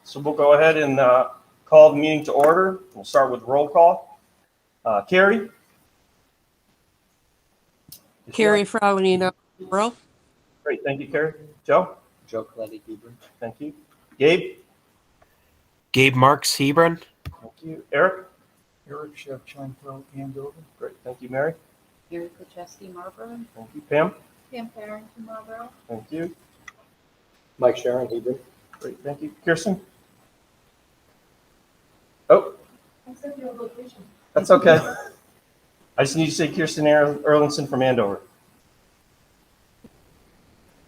So we'll go ahead and call the meeting to order. We'll start with roll call. Carrie? Carrie Fraulino. Roll. Great, thank you, Carrie. Joe? Joe Coletti, Hebron. Thank you. Gabe? Gabe Marks, Hebron. Thank you. Eric? Eric Shevchenko, Andover. Great, thank you, Mary. Mary Kucheski, Marlboro. Thank you, Pam. Pam Farrington, Marlboro. Thank you. Mike Sharon, Hebron. Great, thank you. Kirsten? Oh, I said your location. that's okay. I just need to say Kirsten Erlinson from Andover.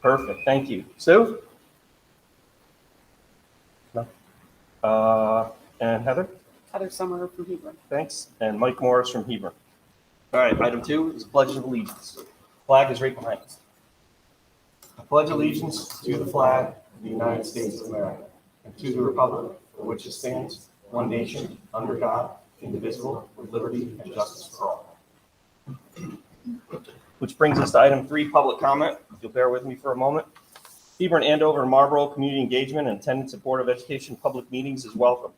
Perfect, thank you. Sue? No. And Heather? Heather Summer from Hebron. Thanks. And Mike Morris from Hebron. All right, item 2 is Pledge of Allegiance. Flag is right behind us. I pledge allegiance to the flag of the United States of America and to the republic for which it stands, one nation, under God, indivisible, with liberty and justice for all. Which brings us to item 3, public comment. If you'll bear with me for a moment. Hebron, Andover, and Marlboro community engagement and attendance at Board of Education public meetings is welcome.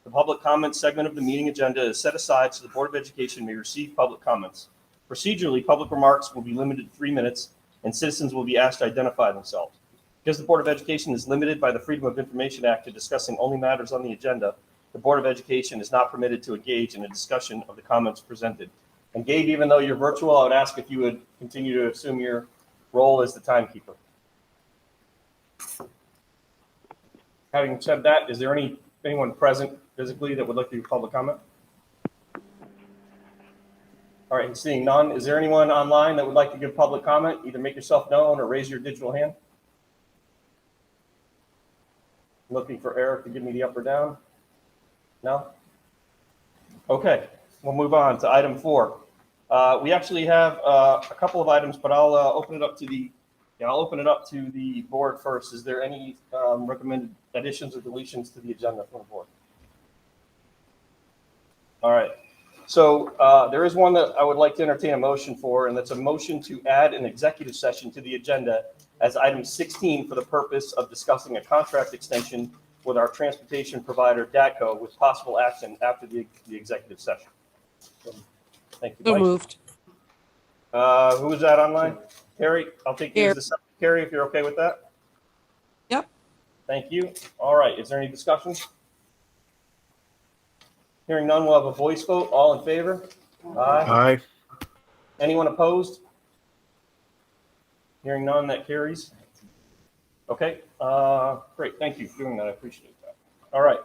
The public comment segment of the meeting agenda is set aside so the Board of Education may receive public comments. Procedurally, public remarks will be limited to 3 minutes, and citizens will be asked to identify themselves. Because the Board of Education is limited by the Freedom of Information Act to discussing only matters on the agenda, the Board of Education is not permitted to engage in a discussion of the comments presented. And Gabe, even though you're virtual, I would ask if you would continue to assume your role as the timekeeper. Having said that, is there anyone present physically that would like to do public comment? All right, seeing none, is there anyone online that would like to give public comment? Either make yourself known or raise your digital hand. Looking for Eric to give me the up or down. No? Okay, we'll move on to item 4. We actually have a couple of items, but I'll open it up to the board first. Is there any recommended additions or deletions to the agenda from the board? All right. So there is one that I would like to entertain a motion for, and that's a motion to add an executive session to the agenda as item 16 for the purpose of discussing a contract extension with our transportation provider, DATCO, with possible action after the executive session. Thank you, So Mike. moved. Who is that online? Carrie, I'll take you as the second. Carrie, if you're okay with that. Yep. Thank you. All right. Is there any discussion? Hearing none, we'll have a voice vote. All in favor? Aye. Anyone opposed? Hearing none, that carries. Okay. Great. Thank you for doing that. I appreciate that. All right.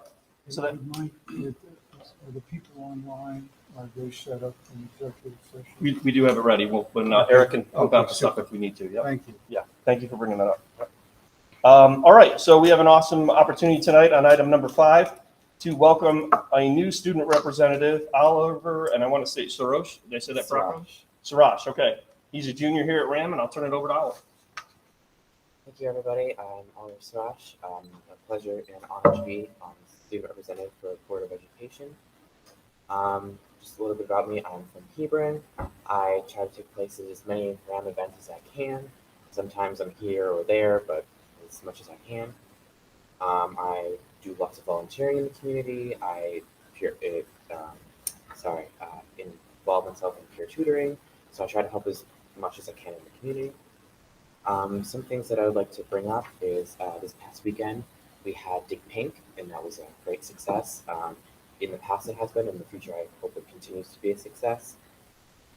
So that Mike, are the people online, are they set up in executive session? we do have it ready. When Eric can hook up the stuff if we need to. Yeah. Thank you. Yeah. Thank you for bringing that up. All right. So we have an awesome opportunity tonight on item number 5 to welcome a new student representative, Oliver, and I want to say Soros. Did I say that properly? Soros. Okay. He's a junior here at RHAM, and I'll turn it over to Oliver. Thank you, everybody. I'm Oliver Swash. A pleasure and honor to be student representative for the Board of Education. Just a little bit about me. I'm from Hebron. I try to take place at as many RHAM events as I can. Sometimes I'm here or there, but as much as I can. I do lots of volunteering in the community. I involve myself in peer tutoring, so I try to help as much as I can in the community. Some things that I would like to bring up is this past weekend we had Dig Pink, and that was a great success. In the past it has been, in the future I hope it continues to be a success.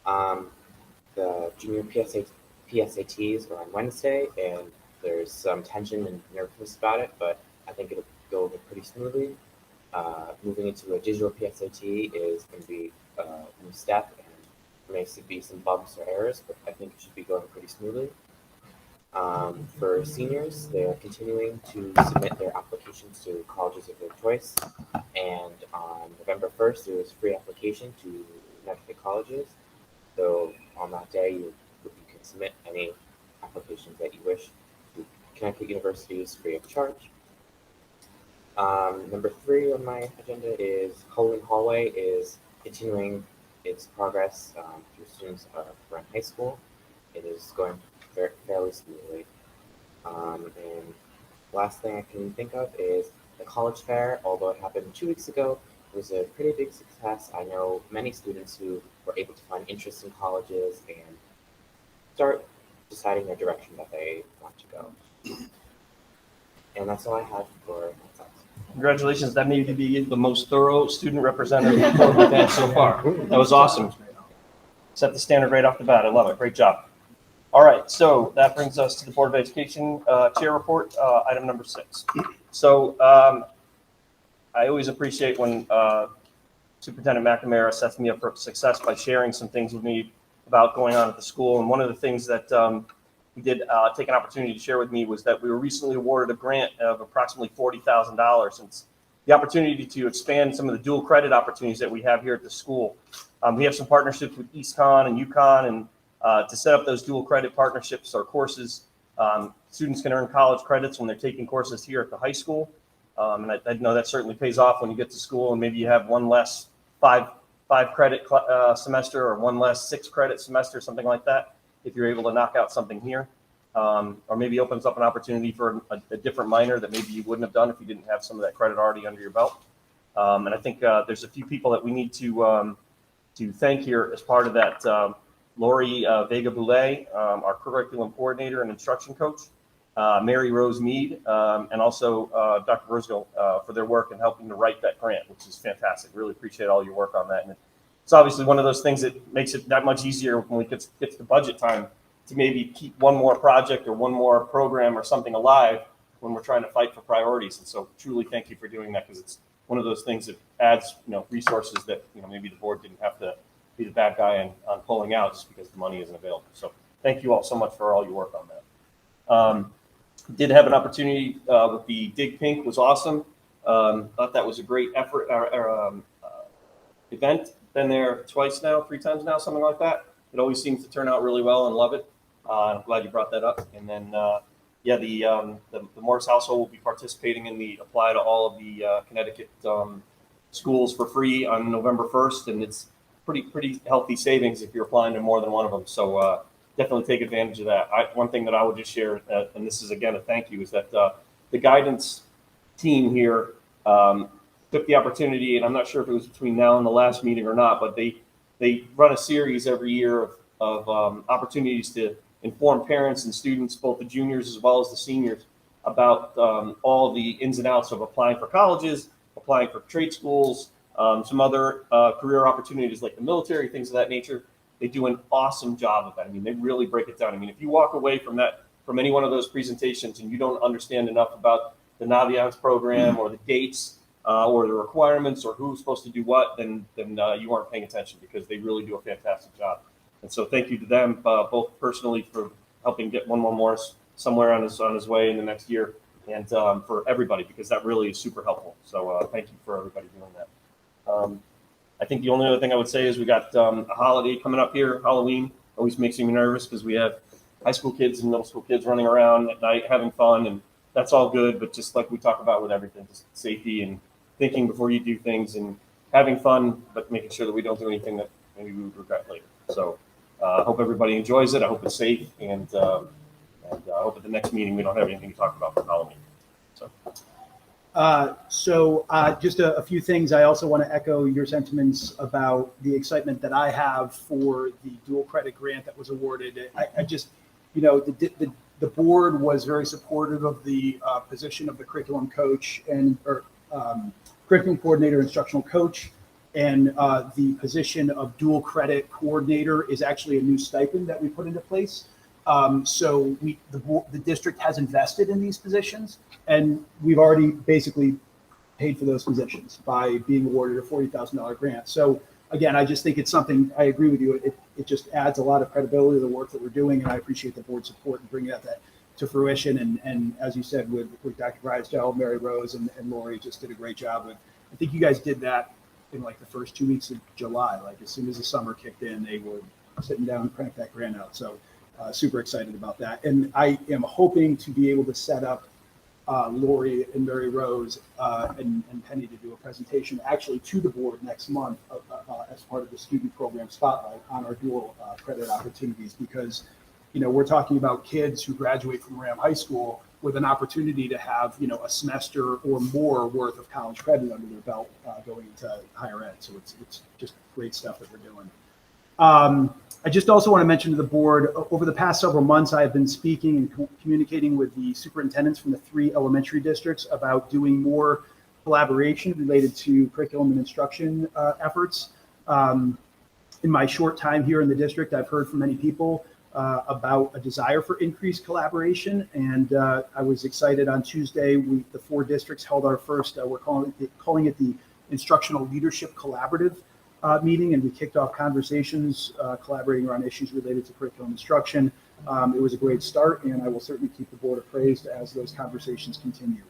The junior PSATs are on Wednesday, and there's some tension and nervousness about it, but I think it'll go over pretty smoothly. Moving into a digital PSAT is going to be a new step, and there may be some bumps or errors, but I think it should be going pretty smoothly. For seniors, they are continuing to submit their applications to colleges of their choice, and on November 1st, there was free application to Connecticut colleges. So on that day, you can submit any applications that you wish to Connecticut universities free of charge. Number 3 on my agenda is Halloween Hallway is continuing its progress through students from high school. It is going fairly smoothly. And last thing I can think of is the college fair, although it happened 2 weeks ago, was a pretty big success. I know many students who were able to find interest in colleges and start deciding the direction that they want to go. And that's all I have for myself. Congratulations. That may be the most thorough student representative report we've had so far. That was awesome. Set the standard right off the bat. I love it. Great job. All right, so that brings us to the Board of Education Chair Report, item number 6. So I always appreciate when Superintendent McNamara sets me up for success by sharing some things with me about going on at the school. And one of the things that he did take an opportunity to share with me was that we were recently awarded a grant of approximately $40,000. And it's the opportunity to expand some of the dual credit opportunities that we have here at the school. We have some partnerships with EastCon and UConn, and to set up those dual credit partnerships or courses, students can earn college credits when they're taking courses here at the high school. And I know that certainly pays off when you get to school and maybe you have one less five credit semester or one less 6 credit semester, something like that, if you're able to knock out something here. Or maybe opens up an opportunity for a different minor that maybe you wouldn't have done if you didn't have some of that credit already under your belt. And I think there's a few people that we need to thank here as part of that. Lori Vega Boulay, our curriculum coordinator and instruction coach, Mary Rose Mead, and also Dr. Briscoe for their work in helping to write that grant, which is fantastic. Really appreciate all your work on that. And it's obviously one of those things that makes it that much easier when we get to budget time to maybe keep one more project or one more program or something alive when we're trying to fight for priorities. And so truly thank you for doing that, because it's one of those things that adds resources that maybe the board didn't have to be the bad guy on pulling out just because the money isn't available. So thank you all so much for all your work on that. Did have an opportunity with the Dig Pink, was awesome. Thought that was a great effort event. Been there 3 times now, something like that. It always seems to turn out really well and love it. I'm glad you brought that up. And then the Morris household will be participating in the apply to all of the Connecticut schools for free on November 1st, and it's pretty healthy savings if you're applying to more than one of them. So definitely take advantage of that. One thing that I would just share, and this is again a thank you, is that the guidance team here took the opportunity, and I'm not sure if it was between now and the last meeting or not, but they run a series every year of opportunities to inform parents and students, both the juniors as well as the seniors, about all the ins and outs of applying for colleges, applying for trade schools, some other career opportunities like the military, things of that nature. They do an awesome job of that. I mean, they really break it down. I mean, if you walk away from any one of those presentations and you don't understand enough about the Naviance program or the dates or the requirements or who's supposed to do what, then you aren't paying attention, because they really do a fantastic job. And so thank you to them, both personally for helping get one more Morris somewhere on his way in the next year, and for everybody, because that really is super helpful. So thank you for everybody doing that. I think the only other thing I would say is we got a holiday coming up here. Halloween always makes me nervous because we have high school kids and middle school kids running around at night having fun, and that's all good. But just like we talk about with everything, just safety and thinking before you do things and having fun, but making sure that we don't do anything that maybe we would regret later. So I hope everybody enjoys it. I hope it's safe, and I hope at the next meeting we don't have anything to talk about for Halloween. So. Just a few things. I also want to echo your sentiments about the excitement that I have for the dual credit grant that was awarded. I just, the board was very supportive of the position of the curriculum coach or curriculum coordinator, instructional coach, and the position of dual credit coordinator is actually a new stipend that we put into place. So the district has invested in these positions, and we've already basically paid for those positions by being awarded a $40,000 grant. So again, I just think it's something, I agree with you. It just adds a lot of credibility to the work that we're doing, and I appreciate the board's support in bringing that to fruition. And as you said, with Dr. Drysdale, Mary Rose, and Lori just did a great job. I think you guys did that in like the first 2 weeks of July. Like as soon as the summer kicked in, they were sitting down and crank that grant out. So super excited about that. And I am hoping to be able to set up Lori and Mary Rose and Penny to do a presentation actually to the board next month as part of the student program spotlight on our dual credit opportunities, because we're talking about kids who graduate from RHAM High School with an opportunity to have, a semester or more worth of college credit under their belt going into higher ed. So it's just great stuff that we're doing. I just also want to mention to the board, over the past several months, I have been speaking and communicating with the superintendents from the 3 elementary districts about doing more collaboration related to curriculum and instruction efforts. In my short time here in the district, I've heard from many people about a desire for increased collaboration. And I was excited on Tuesday, the 4 districts held our first, we're calling it the Instructional Leadership Collaborative meeting, and we kicked off conversations collaborating around issues related to curriculum instruction. It was a great start, and I will certainly keep the board appraised as those conversations continue.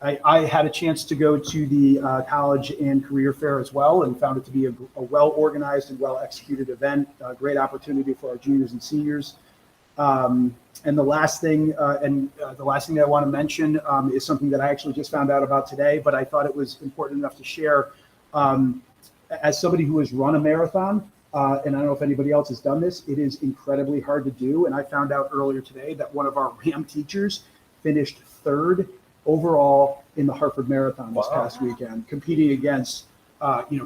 I had a chance to go to the college and career fair as well, and found it to be a well-organized and well-executed event, a great opportunity for our juniors and seniors. And the last thing that I want to mention is something that I actually just found out about today, but I thought it was important enough to share. As somebody who has run a marathon, and I don't know if anybody else has done this, it is incredibly hard to do. And I found out earlier today that one of our RHAM teachers finished 3rd overall in the Hartford Marathon this past weekend, competing against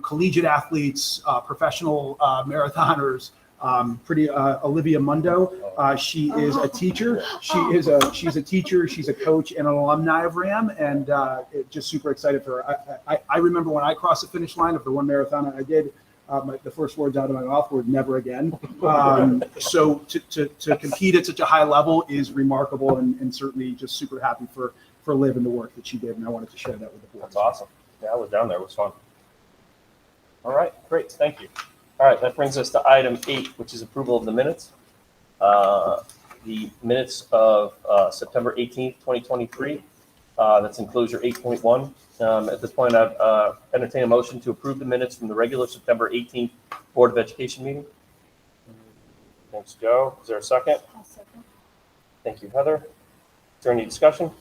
collegiate athletes, professional marathoners. Olivia Mundo. She is a teacher. She's a teacher. She's a coach and an alumni of RHAM, and just super excited for her. I remember when I crossed the finish line of the one marathon I did. The first words out of my mouth were "never again." So to compete at such a high level is remarkable, and certainly just super happy for Liv and the work that she did, and I wanted to share that with the board. That's awesome. Yeah, I was down there. It was fun. All right, great. Thank you. All right, that brings us to item 8, which is approval of the minutes. The minutes of September 18th, 2023. That's enclosure 8.1. At this point, I've entertained a motion to approve the minutes from the regular September 18th Board of Education meeting. Thanks, Joe. Is there a second? I'll second. Thank you, Heather. Is there any discussion?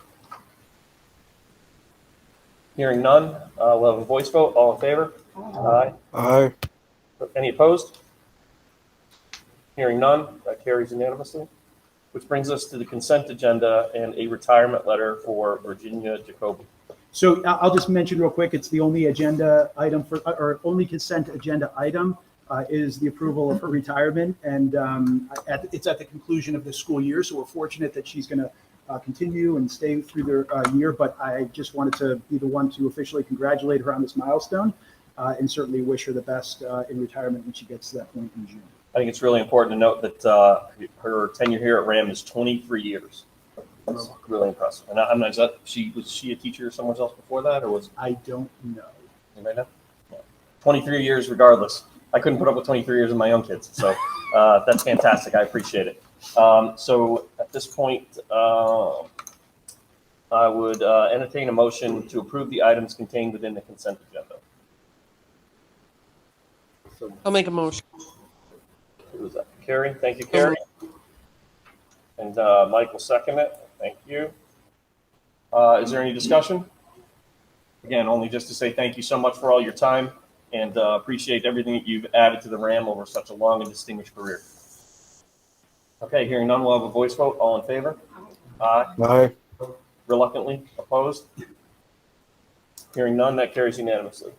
Hearing none, we'll have a voice vote. All in favor? Aye. Aye. Any opposed? Hearing none, that carries unanimously. Which brings us to the consent agenda and a retirement letter for Virginia Jacoby. So I'll just mention real quick, it's the only agenda item or only consent agenda item is the approval of her retirement. And it's at the conclusion of the school year. So we're fortunate that she's going to continue and stay through the year. But I just wanted to be the one to officially congratulate her on this milestone and certainly wish her the best in retirement when she gets to that point in June. I think it's really important to note that her tenure here at RHAM is 23 years. That's really impressive. And I'm not, was she a teacher somewhere else before that, or was? I don't know. Anybody know? Yeah. 23 years regardless. I couldn't put up with 23 years of my own kids. So that's fantastic. I appreciate it. So at this point, I would entertain a motion to approve the items contained within the consent agenda. I'll make a motion. Who was that? Carrie. Thank you, Carrie. And Mike will second it. Thank you. Is there any discussion? Again, only just to say thank you so much for all your time and appreciate everything that you've added to the RHAM over such a long and distinguished career. Okay, hearing none, we'll have a voice vote. All in favor? Aye. Aye. Reluctantly opposed? Hearing none, that carries unanimously.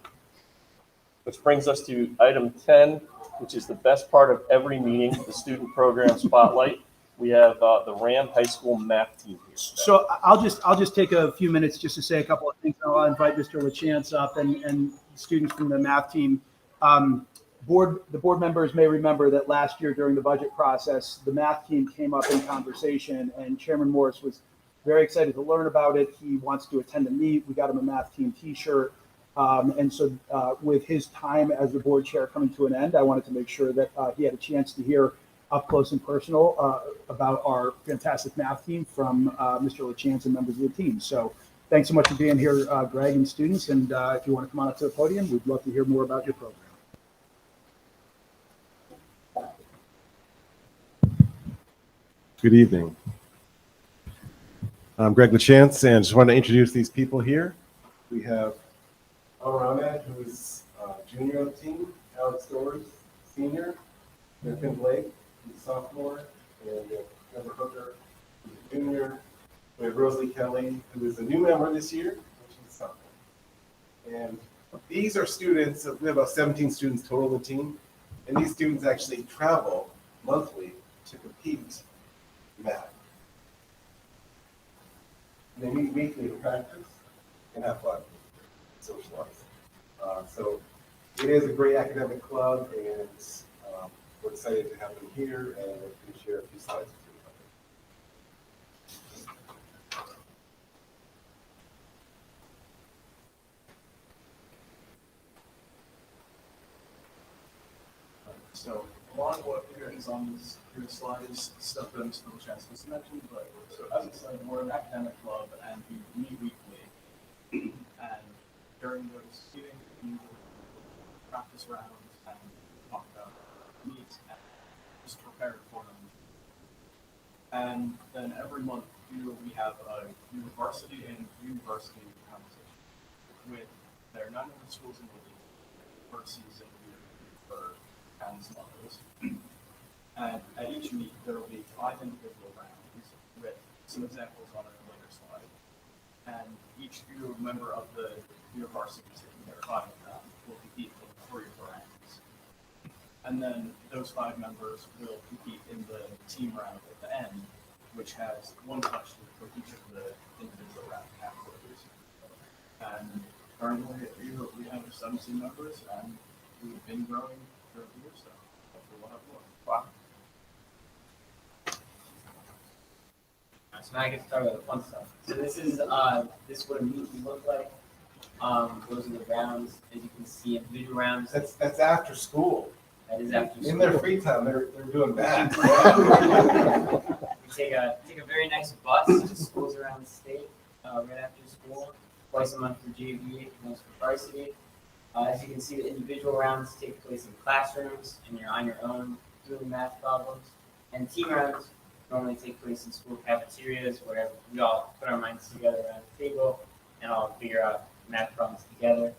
Which brings us to item 10, which is the best part of every meeting, the student program spotlight. We have the RHAM High School math team here. So I'll just take a few minutes just to say a couple of things. I'll invite Mr. LaChance up and students from the math team. The board members may remember that last year during the budget process, the math team came up in conversation, and Chairman Morris was very excited to learn about it. He wants to attend a meet. We got him a math team T-shirt. And so with his time as the board chair coming to an end, I wanted to make sure that he had a chance to hear up close and personal about our fantastic math team from Mr. LaChance and members of the team. So thanks so much for being here, Greg and students. And if you want to come on up to the podium, we'd love to hear more about your program. Good evening. I'm Greg LaChance, and just want to introduce these people here. We have RHAM, who's junior on the team, Alex Doors, senior, Nathan Blake, who's a sophomore, and we have Trevor Hooker, who's a junior. We have Rosalie Kelly, who is a new member this year, and she's a sophomore. And these are students, we have about 17 students total in the team, and these students actually travel monthly to compete in math. And they meet weekly to practice and have fun, socialize. So it is a great academic club, and we're excited to have them here, and we're going to share a few slides with you. So a lot of what is on this here slide is stuff that Mr. Chance just mentioned, but so as I said, we're an academic club and we meet weekly. And during those meetings, we will practice rounds and talk about needs and just prepare for them. And then every month we have a university and university conversation with their 900 schools in the league versus in the for and some others. And at each meet, there will be 5 individual rounds with some examples on a later slide. And each member of the university team, there are 5 of them, will compete in 3 rounds. And then those 5 members will compete in the team round at the end, which has 1 question for each of the individual round categories. And currently, we have 17 members, and we've been growing for a year, so hopefully we'll have more. Wow. So now I get to talk about the fun stuff. So this is what a meet would look like. Those are the rounds, as you can see, individual rounds. That's after school. That is after school. In their free time, they're doing that. We take a very nice bus to schools around the state right after school. Twice a month for JV, once for varsity. As you can see, the individual rounds take place in classrooms, and you're on your own doing math problems. And team rounds normally take place in school cafeterias, where we all put our minds together around the table and all figure out math problems together.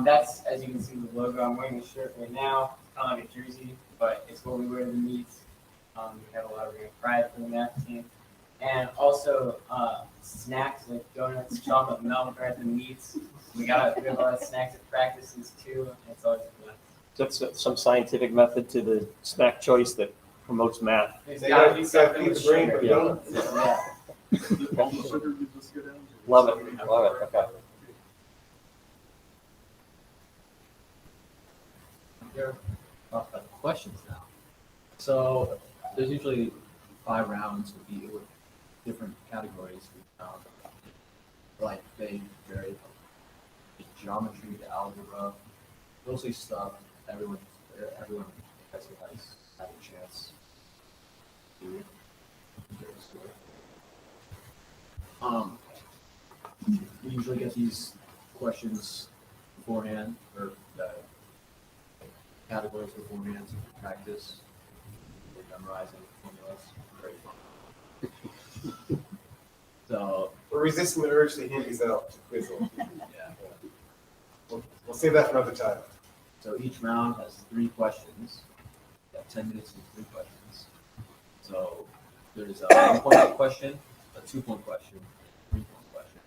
That's, as you can see, the logo. I'm wearing a shirt right now. It's kind of like a jersey, but it's what we wear to the meets. We have a lot of pride for the math team. And also snacks like donuts, chocolate milk are at the meets. We have a lot of snacks at practices too. It's always fun. That's some scientific method to the snack choice that promotes math. There's gotta be something with brain, sugar. but donuts. Yeah. Love it. Love it. Okay. Talk about the questions now. So there's usually 5 rounds with different categories. Like they vary from geometry to algebra, mostly stuff everyone has had a chance to do. We usually get these questions beforehand, or categories beforehand to practice. We're memorizing formulas. Very fun. So We're resisting the urge to hand these out to Quizzle. yeah. We'll save that for another time. So each round has 3 questions. You have 10 minutes to do 3 questions. So there's a 1-point question, a 2-point question, a 3-point question.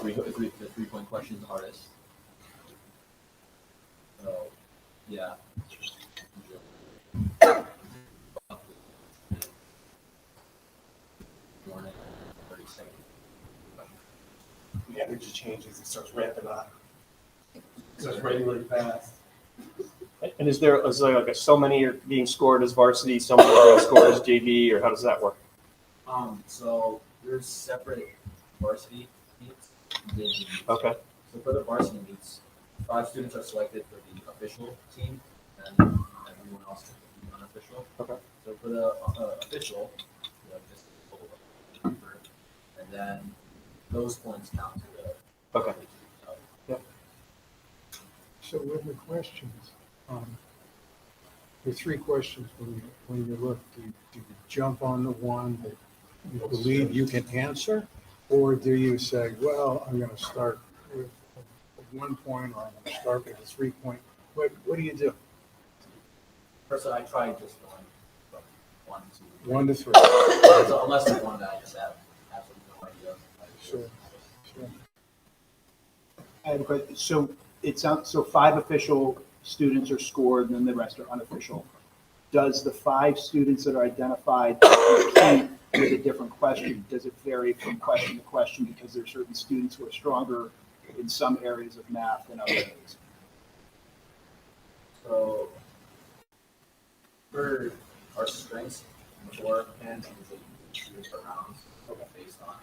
Usually the 3-point question is the hardest. So yeah. Morning, 30 seconds. The energy changes, it starts ramping up. It starts writing really fast. And is there like so many are being scored as varsity, so many are being scored as JV, or how does that work? So there's separate varsity meets. and JV meets. Okay. So for the varsity meets, 5 students are selected for the official team, and everyone else is the unofficial. Okay. So for the official, we have just a total of paper, and then those points count to the. Okay. So with the questions, the 3 questions when you look, do you jump on the one that you believe you can answer? Or do you say, well, I'm going to start with a 1 point, or I'm going to start with a 3 point? What do you do? Personally, I try just going from 1 to 1 to 3. So unless there's one that I just have absolutely no idea. Sure. I have a question. So it sounds, so 5 official students are scored and then the rest are unofficial. Does the 5 students that are identified compete with a different question? Does it vary from question to question because there are certain students who are stronger in some areas of math than other areas? So for our strengths for and things that you use for rounds based on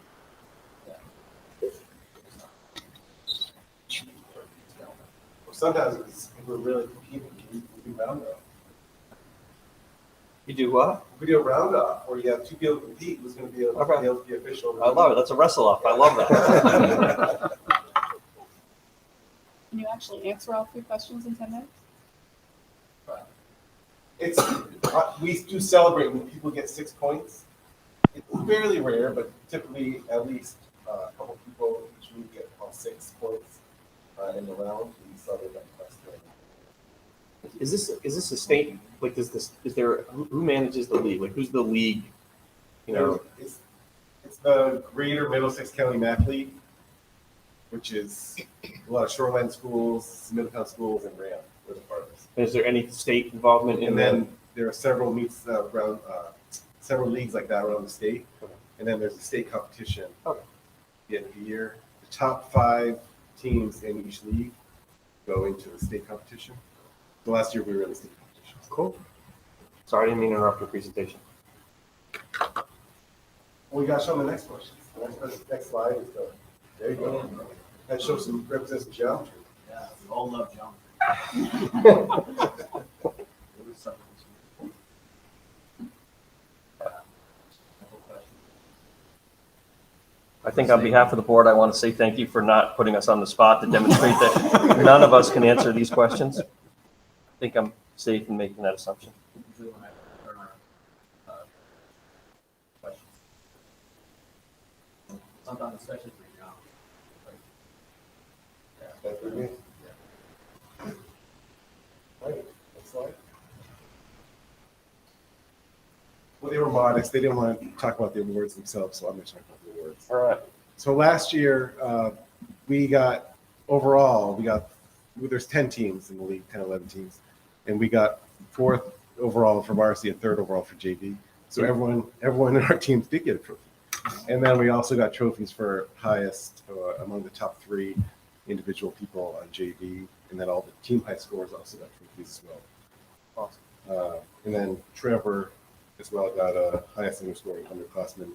Sometimes if we're really competing, we do round off. You do what? We do a round off where you have 2 people compete, who's going to be able to be official. I love it. That's a wrestle off. I love that. Can you actually answer all 3 questions in 10 minutes? It's we do celebrate when people get 6 points. It's fairly rare, but typically at least a couple people each week get all 6 points in the round. We celebrate that question. Is this a state, like, is there, who manages the league? Like, who's the league? You know, It's the Greater Middlesex County Math League, which is a lot of shoreline schools, Middletown schools, and RHAM. We're the part of this. is there any state involvement in And that? then there are several meets around, several leagues like that around the state. Okay. And then there's a state competition Okay. at the end of the year. The top 5 teams in each league go into the state competition. The last year we were in the state competition. Cool. Sorry, I didn't mean to interrupt your presentation. Well, we got to show them the next question. Next slide is the, there you go. That shows some represents geometry. Yeah, we all love geometry. I think on behalf of the board, I want to say thank you for not putting us on the spot to demonstrate that none of us can answer these questions. I think I'm safe in making that assumption. Usually when I learn our questions. Sometimes especially for geometry. That's what it is. Right, next slide. Well, they were modest. They didn't want to talk about the awards themselves, so I'm going to talk about the awards. All right. So last year, we got, overall, there's 10 teams in the league, 10, 11 teams. And we got 4th overall for varsity and 3rd overall for JV. So everyone in our teams did get a trophy. And then we also got trophies for highest among the top 3 individual people on JV. And then all the team high scores also got trophies as well. Awesome. And then Trevor as well got a highest underscoring underclassman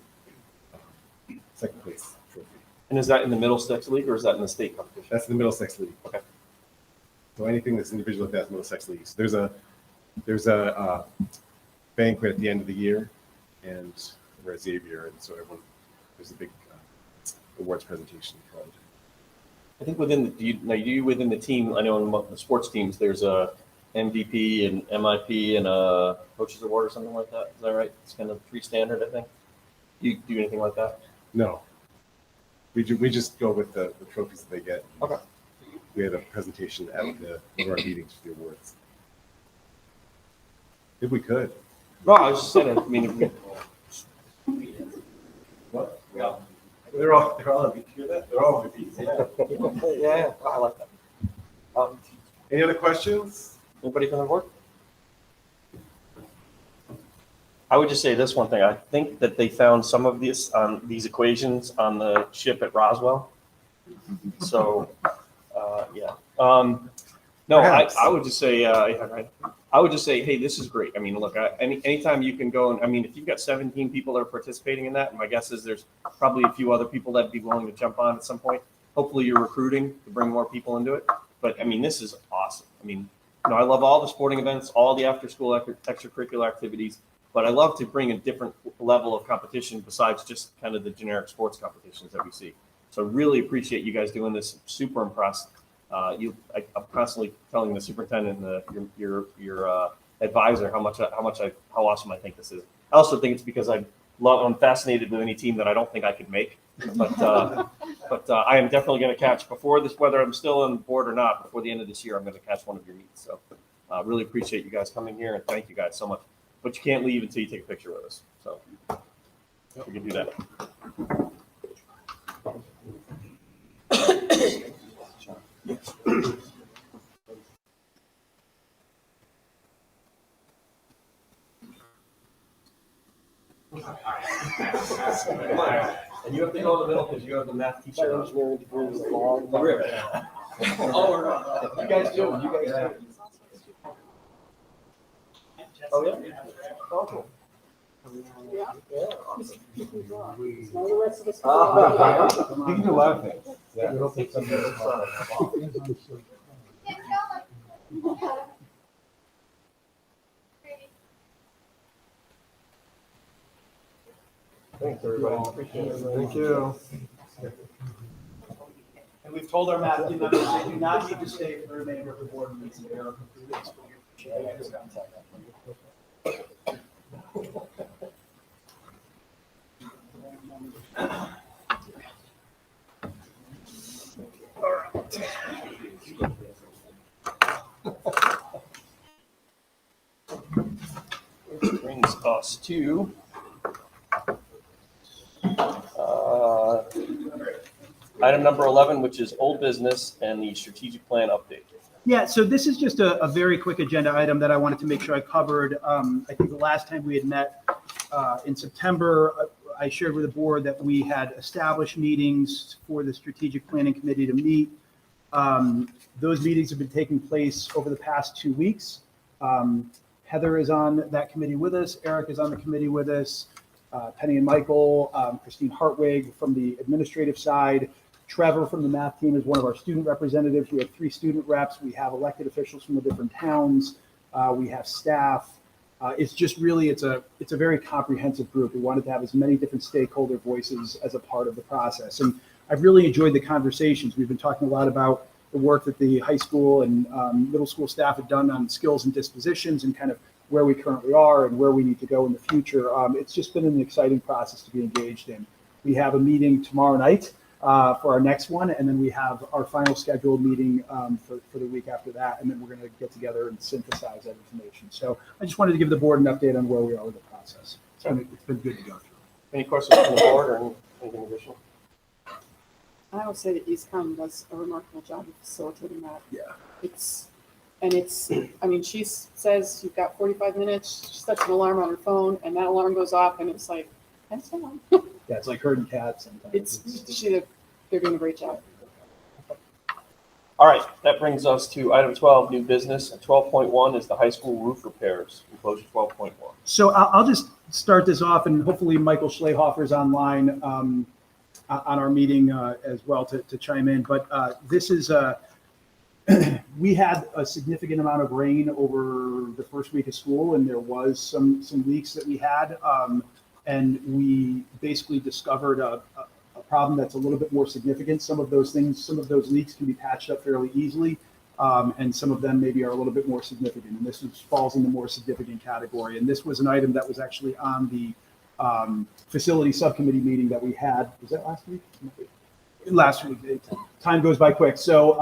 2nd place trophy. And is that in the Middlesex League or is that in the state competition? That's in the Middlesex League. Okay. So anything that's individual like that's Middlesex League. So there's a banquet at the end of the year, and we're at Xavier, and so there's a big awards presentation for all of it. I think within the team, I know in the sports teams, there's a MVP and MIP and a coaches award or something like that. Is that right? It's kind of pretty standard, I think. Do you do anything like that? No. We just go with the trophies that they get. Okay. We had a presentation at one of our meetings for the awards. If we could. No, I was just saying, I mean, What? Yeah. They're all MVP. Hear that? They're all MVPs. Yeah. yeah, I like that. Any other questions? Anybody from the board? I would just say this one thing. I think that they found some of these equations on the ship at Roswell. So, yeah. No, Perhaps. I would just say, yeah, right. I would just say, hey, this is great. I mean, look, anytime you can go and, I mean, if you've got 17 people that are participating in that, and my guess is there's probably a few other people that'd be willing to jump on at some point. Hopefully you're recruiting to bring more people into it. But I mean, this is awesome. I mean, I love all the sporting events, all the after-school extracurricular activities, but I love to bring a different level of competition besides just kind of the generic sports competitions that we see. So really appreciate you guys doing this. Super impressed. I'm constantly telling the superintendent and your advisor how awesome I think this is. I also think it's because I'm fascinated with any team that I don't think I could make. But But I am definitely going to catch before this, whether I'm still on board or not, before the end of this year, I'm going to catch one of your meets. So really appreciate you guys coming here and thank you guys so much. But you can't leave until you take a picture with us. So we can do that. And you have to go in the middle because you have the math teacher. Oh, you guys do. You guys do. Oh, yeah? Oh, cool. You can do a lot of things. Yeah. Thanks, everybody. Appreciate it. Thank you. And we've told our math team members they do not need to stay for the remainder of the board meeting. They are completely excluded. Which brings us to item number 11, which is old business and the strategic plan update. Yeah, so this is just a very quick agenda item that I wanted to make sure I covered. I think the last time we had met in September, I shared with the board that we had established meetings for the strategic planning committee to meet. Those meetings have been taking place over the past 2 weeks. Heather is on that committee with us. Eric is on the committee with us. Penny and Michael, Christine Hartwig from the administrative side. Trevor from the math team is one of our student representatives. We have 3 student reps. We have elected officials from the different towns. We have staff. It's just really, it's a very comprehensive group. We wanted to have as many different stakeholder voices as a part of the process. And I've really enjoyed the conversations. We've been talking a lot about the work that the high school and middle school staff have done on skills and dispositions and kind of where we currently are and where we need to go in the future. It's just been an exciting process to be engaged in. We have a meeting tomorrow night for our next one, and then we have our final scheduled meeting for the week after that, and then we're going to get together and synthesize that information. So I just wanted to give the board an update on where we are with the process. So it's been good to go through. Any questions from the board or anything additional? I would say that EastCom does a remarkable job of facilitating that. Yeah. I mean, she says you've got 45 minutes, she sets an alarm on her phone, and that alarm goes off, and it's like, that's on. Yeah, it's like herding cats sometimes. They're doing a great job. All right, that brings us to item 12, new business. And 12.1 is the high school roof repairs, enclosure 12.1. So I'll just start this off, and hopefully Michael Schlehofer is online on our meeting as well to chime in. But this is we had a significant amount of rain over the first week of school, and there was some leaks that we had, and we basically discovered a problem that's a little bit more significant. Some of those leaks can be patched up fairly easily, and some of them maybe are a little bit more significant. And this falls in the more significant category. And this was an item that was actually on the facility subcommittee meeting that we had. Was that last week? Last week. Time goes by quick. So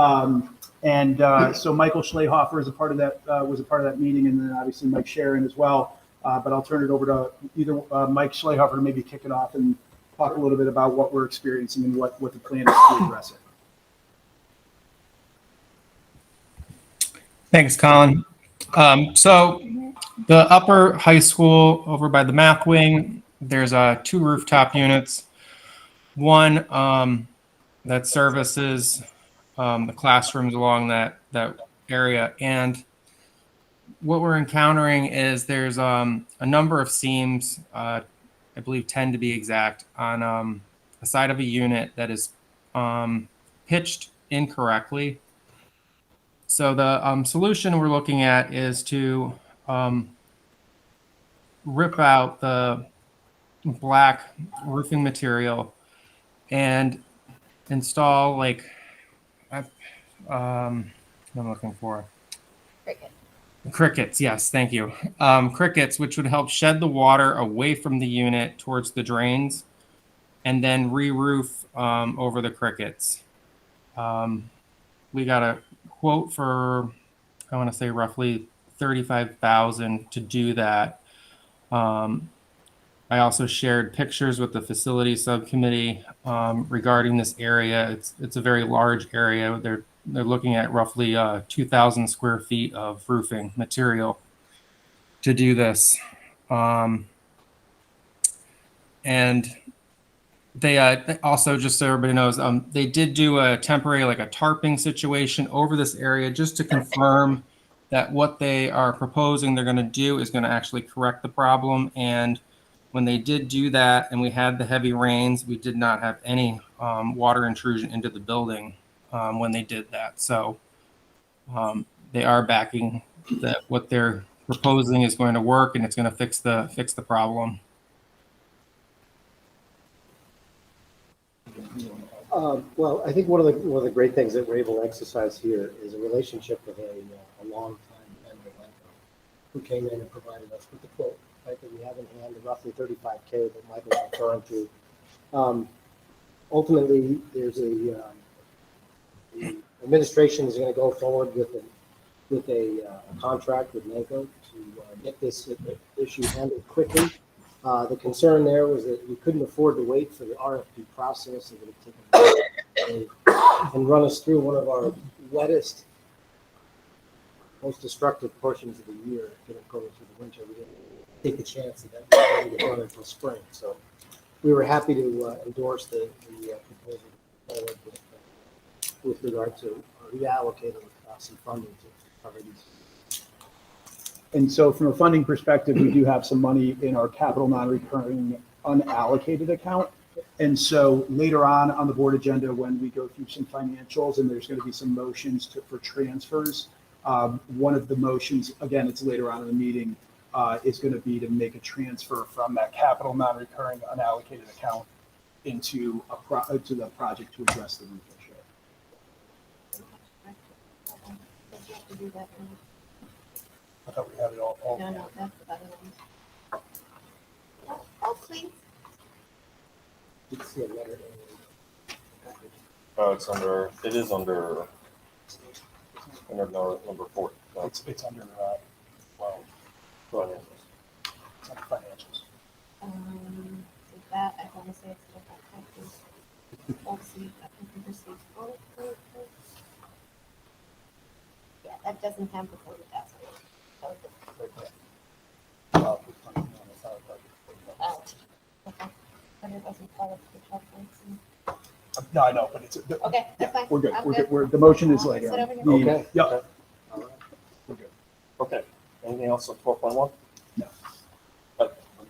so Michael Schlehofer is a part of that. Was a part of that meeting, and then obviously Mike Sharon as well. But I'll turn it over to either Mike Schlehofer to maybe kick it off and talk a little bit about what we're experiencing and what the plan is to address it. Thanks, Colin. So the upper high school over by the math wing, there's 2 rooftop units. One that services the classrooms along that area. And what we're encountering is there's a number of seams, I believe 10 to be exact, on the side of a unit that is pitched incorrectly. So the solution we're looking at is to rip out the black roofing material and install what I'm looking for. Crickets, yes, thank you. Crickets, which would help shed the water away from the unit towards the drains and then re-roof over the crickets. We got a quote for, I want to say roughly $35,000 to do that. I also shared pictures with the facility subcommittee regarding this area. It's a very large area. They're looking at roughly 2,000 square feet of roofing material to do this. And they also, just so everybody knows, they did do a temporary, like a tarping situation over this area just to confirm that what they are proposing they're going to do is going to actually correct the problem. And when they did do that and we had the heavy rains, we did not have any water intrusion into the building when they did that. So they are backing that what they're proposing is going to work and it's going to fix the problem. Well, I think one of the great things that we're able to exercise here is a relationship with a long-time vendor, who came in and provided us with the quote, right, that we have in hand, the roughly $35K that Michael's referring to. Ultimately, there's the administration is going to go forward with a contract with NACO to get this issue handled quickly. The concern there was that we couldn't afford to wait for the RFP process. It would have taken and run us through one of our wettest, most destructive portions of the year, going through the winter. We didn't take the chance that we would run until spring. So we were happy to endorse the proposal forward with regard to reallocating some funding to cover these. And so from a funding perspective, we do have some money in our capital non-recurring unallocated account. And so later on the board agenda, when we go through some financials and there's going to be some motions for transfers, one of the motions, again, it's later on in the meeting, is going to be to make a transfer from that capital non-recurring unallocated account into to the project to address the roof issue. To do that now. I thought we had it all. No, that's the other one. Oh, please. It's a letter. It's under, it is under number 4. It's under, well, Financials. it's under financials. With that, I want to say it's different. Let's see, I think received. Yeah, that doesn't have before the desk. Oh, okay. But it doesn't follow the checkpoints. No, I know, but it's, Okay, that's fine. we're good. I'm We're good. The motion is I'll later. sit over here. Okay. Yep. Okay. We're good. Okay. Anything else on 12.1? No.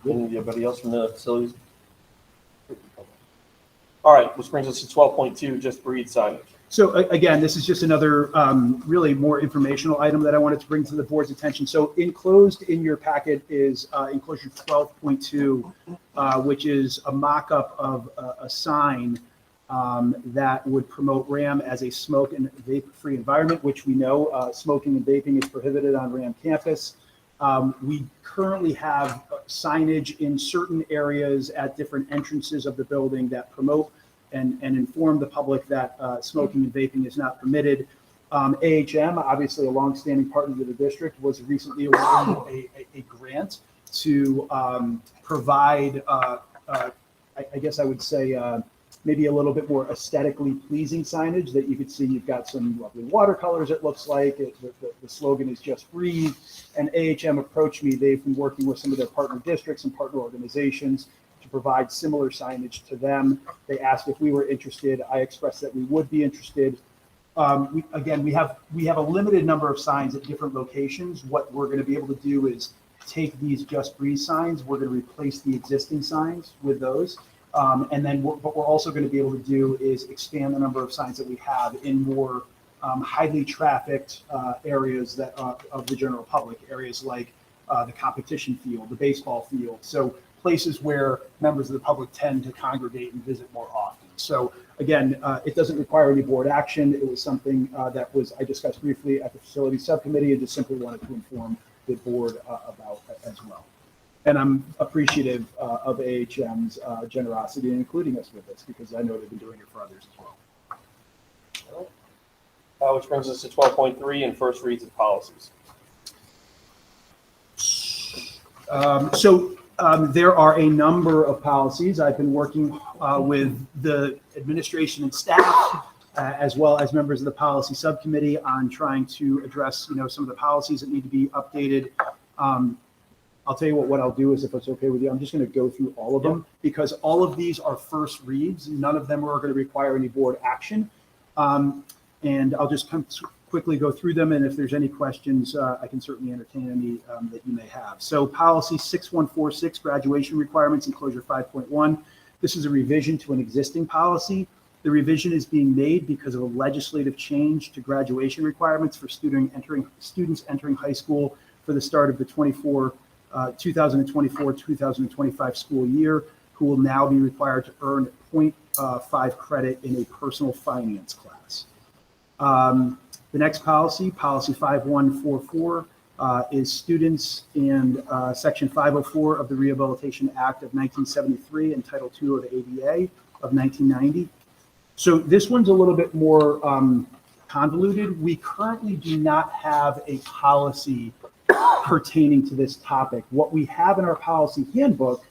Anybody else from the facilities? All right, which brings us to 12.2, just breathe signage. So again, this is just another really more informational item that I wanted to bring to the board's attention. So enclosed in your packet is enclosure 12.2, which is a mock-up of a sign that would promote RHAM as a smoke and vape-free environment, which we know smoking and vaping is prohibited on RHAM campus. We currently have signage in certain areas at different entrances of the building that promote and inform the public that smoking and vaping is not permitted. AHM, obviously a longstanding partner of the district, was recently awarded a grant to provide, I guess I would say, maybe a little bit more aesthetically pleasing signage that you could see. You've got some lovely watercolors, it looks like. The slogan is just breathe. And AHM approached me. They've been working with some of their partner districts and partner organizations to provide similar signage to them. They asked if we were interested. I expressed that we would be interested. We have a limited number of signs at different locations. What we're going to be able to do is take these Just Breathe signs. We're going to replace the existing signs with those. And then what we're also going to be able to do is expand the number of signs that we have in more highly trafficked areas that of the general public, areas like the competition field, the baseball field. So places where members of the public tend to congregate and visit more often. So again, it doesn't require any board action. It was something that I discussed briefly at the facility subcommittee and just simply wanted to inform the board about as well. And I'm appreciative of AHM's generosity in including us with this, because I know they've been doing it for others as well. Which brings us to 12.3 and first reads of policies. There are a number of policies. I've been working with the administration and staff, as well as members of the policy subcommittee, on trying to address, some of the policies that need to be updated. I'll tell you what I'll do is, if it's okay with you, I'm just going to go through all of them, because all of these are first reads. None of them are going to require any board action. And I'll just quickly go through them, and if there's any questions, I can certainly entertain any that you may have. So policy 6146, graduation requirements, enclosure 5.1. This is a revision to an existing policy. The revision is being made because of a legislative change to graduation requirements for students entering high school for the start of the 2024-2025 school year, who will now be required to earn 0.5 credit in a personal finance class. The next policy, policy 5144, is students, and section 504 of the Rehabilitation Act of 1973 and Title II of the ADA of 1990. So this one's a little bit more convoluted. We currently do not have a policy pertaining to this topic. What we have in our policy handbook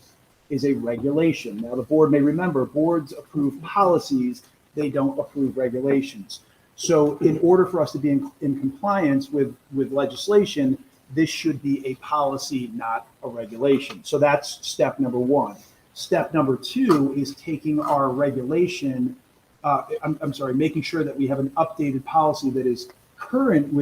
is a regulation. Now, the board may remember, boards approve policies, they don't approve regulations. So in order for us to be in compliance with legislation, this should be a policy, not a regulation. So that's step number one. Step number two is taking our regulation, making sure that we have an updated policy that is current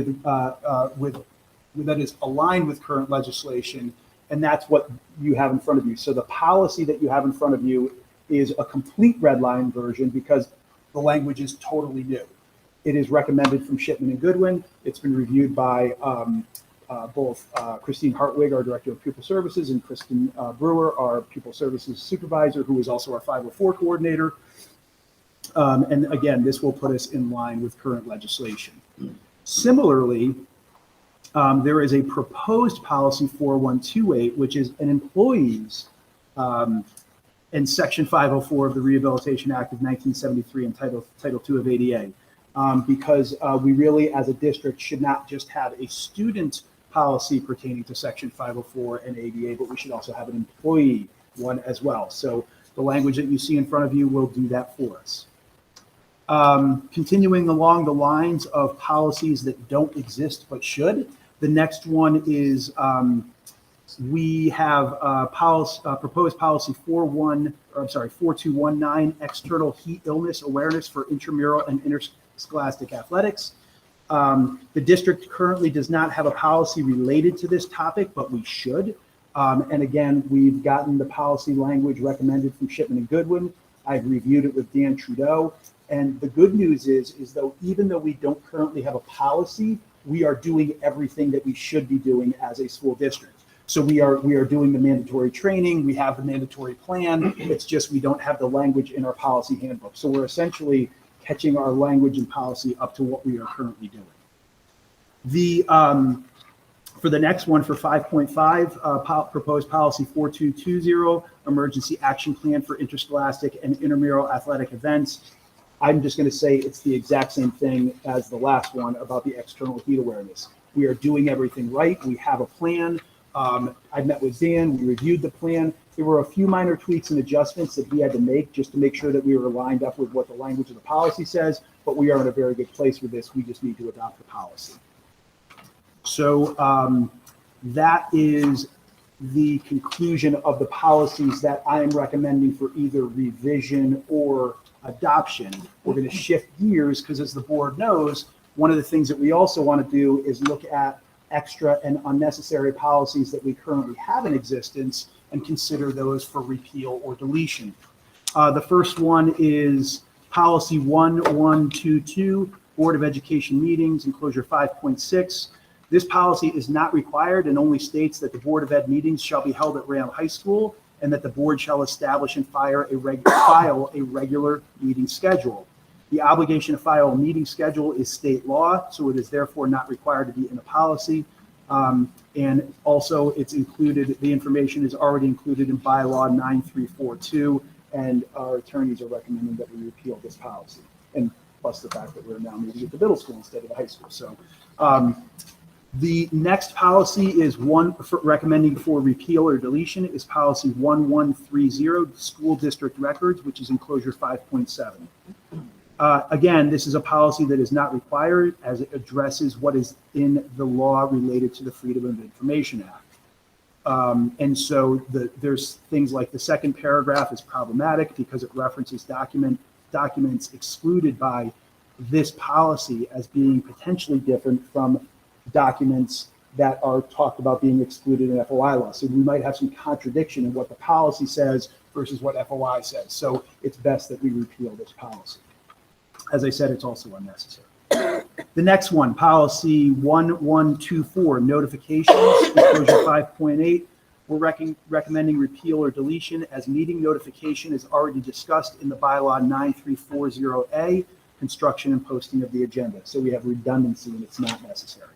that is aligned with current legislation, and that's what you have in front of you. So the policy that you have in front of you is a complete red line version, because the language is totally new. It is recommended from Shipman and Goodwin. It's been reviewed by both Christine Hartwig, our Director of Pupil Services, and Kristen Brewer, our Pupil Services Supervisor, who is also our 504 Coordinator. And again, this will put us in line with current legislation. Similarly, there is a proposed policy 4128, which is an employee's in section 504 of the Rehabilitation Act of 1973 and Title II of ADA. Because we really, as a district, should not just have a student policy pertaining to section 504 and ADA, but we should also have an employee one as well. So the language that you see in front of you will do that for us. Continuing along the lines of policies that don't exist but should, the next one is we have proposed policy 4219, external heat illness awareness for intramural and interscholastic athletics. The district currently does not have a policy related to this topic, but we should. And again, we've gotten the policy language recommended from Shipman and Goodwin. I've reviewed it with Dan Trudeau. And the good news is though, even though we don't currently have a policy, we are doing everything that we should be doing as a school district. So we are doing the mandatory training, we have the mandatory plan, it's just we don't have the language in our policy handbook. So we're essentially catching our language and policy up to what we are currently doing. For the next one, for 5.5, proposed policy 4220, emergency action plan for interscholastic and intramural athletic events. I'm just going to say it's the exact same thing as the last one about the external heat awareness. We are doing everything right. We have a plan. I met with Dan. We reviewed the plan. There were a few minor tweaks and adjustments that he had to make just to make sure that we were lined up with what the language of the policy says, but we are in a very good place with this. We just need to adopt the policy. So that is the conclusion of the policies that I am recommending for either revision or adoption. We're going to shift gears because, as the board knows, one of the things that we also want to do is look at extra and unnecessary policies that we currently have in existence and consider those for repeal or deletion. The first one is policy 1122, Board of Education meetings, enclosure 5.6. This policy is not required and only states that the Board of Ed meetings shall be held at RHAM High School and that the board shall establish and file a regular meeting schedule. The obligation to file a meeting schedule is state law, so it is therefore not required to be in a policy. And also it's included, the information is already included in bylaw 9342, and our attorneys are recommending that we repeal this policy. And plus the fact that we're now moving at the middle school instead of the high school. So the next policy is recommending for repeal or deletion is policy 1130, school district records, which is enclosure 5.7. Again, this is a policy that is not required as it addresses what is in the law related to the Freedom of Information Act. And so there's things like the second paragraph is problematic because it references documents excluded by this policy as being potentially different from documents that are talked about being excluded in FOI law. So we might have some contradiction in what the policy says versus what FOI says. So it's best that we repeal this policy. As I said, it's also unnecessary. The next one, policy 1124, notifications, enclosure 5.8. We're recommending repeal or deletion as meeting notification is already discussed in the bylaw 9340A, construction and posting of the agenda. So we have redundancy and it's not necessary.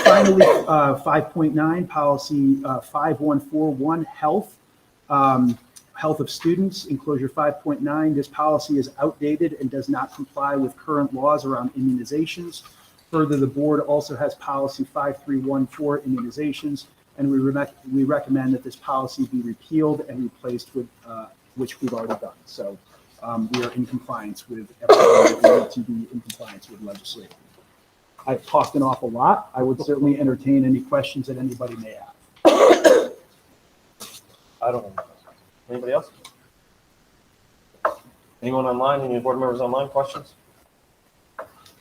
Finally, 5.9, policy 5141, health. Health of students, enclosure 5.9. This policy is outdated and does not comply with current laws around immunizations. Further, the board also has policy 5314, immunizations, and we recommend that this policy be repealed and replaced with, which we've already done. So we are in compliance with everything that we need to be in compliance with legislation. I've talked an awful lot. I would certainly entertain any questions that anybody may have. I don't know. Anybody else? Anyone online? Any board members online? Questions?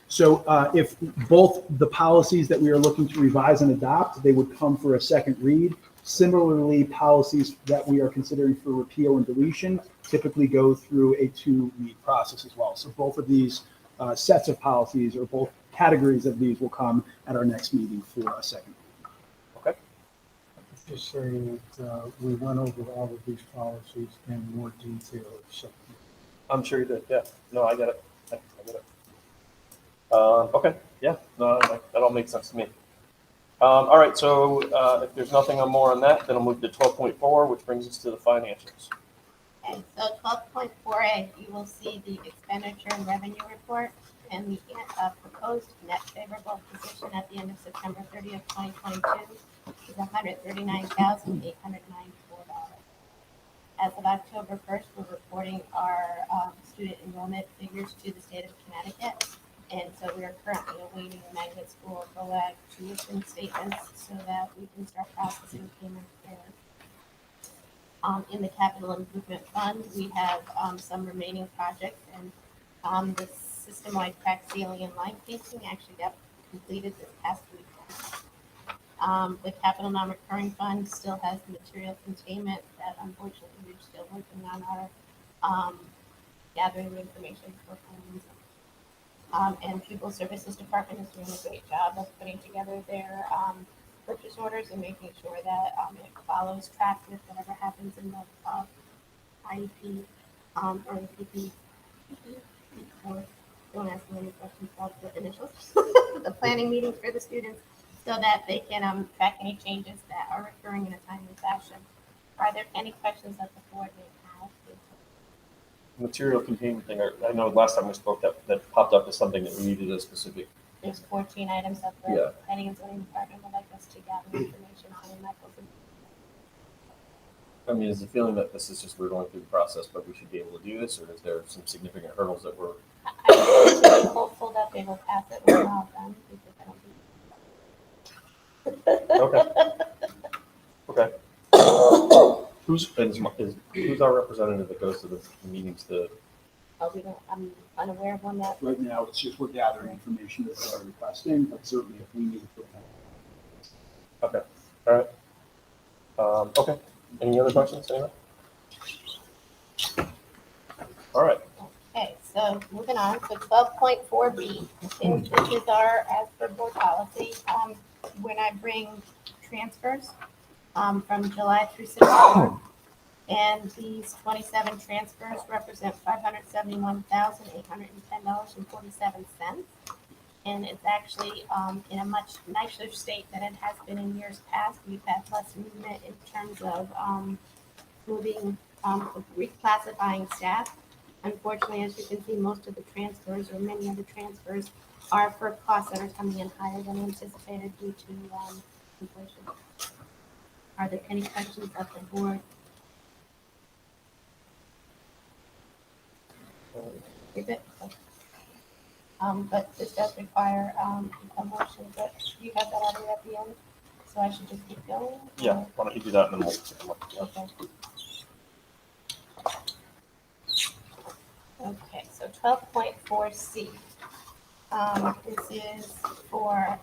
So if both the policies that we are looking to revise and adopt, they would come for a second read. Similarly, policies that we are considering for repeal and deletion typically go through a 2-read process as well. So both of these sets of policies or both categories of these will come at our next meeting for a second read. Just saying that we went over all of these policies in more detail. So I'm sure you did. Yeah. No, I get it. I get it. Okay. Yeah. No, that all makes sense to me. All right. So if there's nothing more on that, then I'll move to 12.4, which brings us to the financials. Okay, so 12.4A, you will see the expenditure and revenue report and the proposed net favorable position at the end of September 30th, 2022 is $139,894. As of October 1st, we're reporting our student enrollment figures to the state of Connecticut. And so we are currently awaiting the magnet school GOAG tuition statements so that we can start processing payments there. In the capital improvement fund, we have some remaining projects, and the system-wide crack sealing and line painting actually got completed this past week. The capital non-recurring fund still has the material containment that unfortunately we're still working on our gathering the information for funds. And Pupil Services Department is doing a great job of putting together their purchase orders and making sure that it follows track with whatever happens in the IEP or the PP. Or don't ask me any questions about the initials. The planning meetings for the students so that they can track any changes that are occurring in a timely fashion. Are there any questions that the board may have? Material containment thing. I know last time we spoke that popped up as something that we needed a specific. There's 14 items that the planning and zoning department would like us to gather information on, and that goes in. I mean, is the feeling that this is just we're going through the process, but we should be able to do this, or is there some significant hurdles that we're? I'm hopeful that they will pass it without them because I don't Okay. Okay. Who's our representative that goes to the meetings? I'm unaware of one that. Right now, it's just we're gathering information that they're requesting, but certainly if we need to. Okay. All right. Okay. Any other questions? Anyone? All right. Okay, so moving on to 12.4B. This is our, as per board policy, when I bring transfers from July through September. And these 27 transfers represent $571,810.47. and it's actually in a much nicer state than it has been in years past. We've had less movement in terms of moving, reclassifying staff. Unfortunately, as you can see, most of the transfers, or many of the transfers, are for costs that are coming in higher than anticipated due to inflation. Are there any questions of the board? Is it? But this does require a motion, but you have that already at the end, so I should just keep going? Yeah, why don't you do that and then we'll. Okay. Okay, so 12.4C. This is for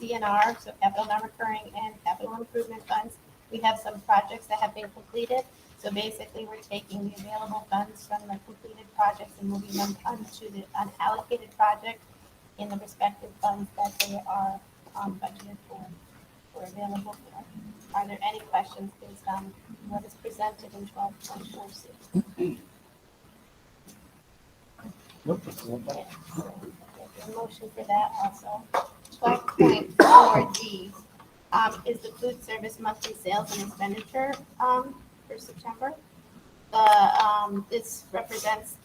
CNR, so capital non-recurring and capital improvement funds. We have some projects that have been completed. So basically, we're taking the available funds from the completed projects and moving them onto the unallocated project in the respective funds that they are budgeted for or available for. Are there any questions based on what is presented in 12.4C? Nope. Okay, so a motion for that also. 12.4D is the food service monthly sales and expenditure for September. This represents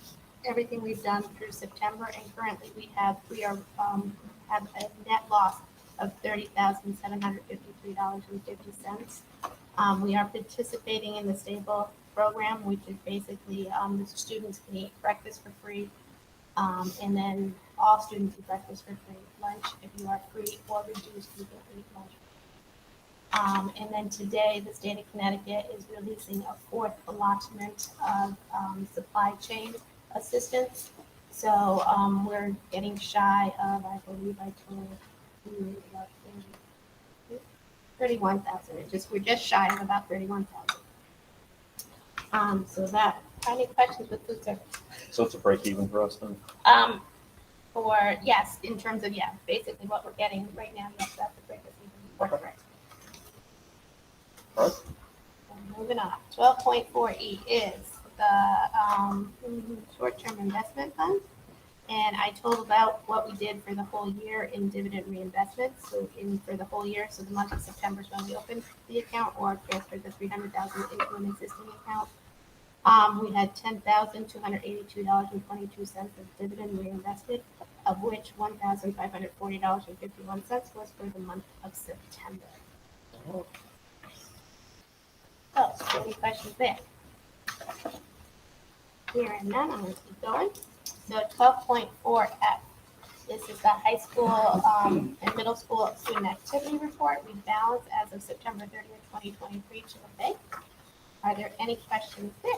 everything we've done through September, and currently we have a net loss of $30,753.50. We are participating in the stable program, which is basically the students can eat breakfast for free. And then all students eat breakfast for free. Lunch, if you are free or reduced, you can eat lunch. And then today, the state of Connecticut is releasing a fourth allotment of supply chain assistance. So we're getting shy of, I believe I told you about 31,000. We're just shy of about 31,000. So that, any questions with food service? So it's a break even for us then? Yes, in terms of, basically what we're getting right now, yes, that's the break even. Okay. All right. So moving on, 12.4E is the short-term investment fund. And I told about what we did for the whole year in dividend reinvestments. So for the whole year, so the month of September is when we opened the account or transferred the $300,000 into an existing account. We had $10,282.22 of dividend reinvested, of which $1,540.51 was for the month of September. So, any questions there? Hearing none, I'm going to keep going. So 12.4F. This is the high school and middle school student activity report. We balance as of September 30th, 2023 to the bank. Are there any questions there?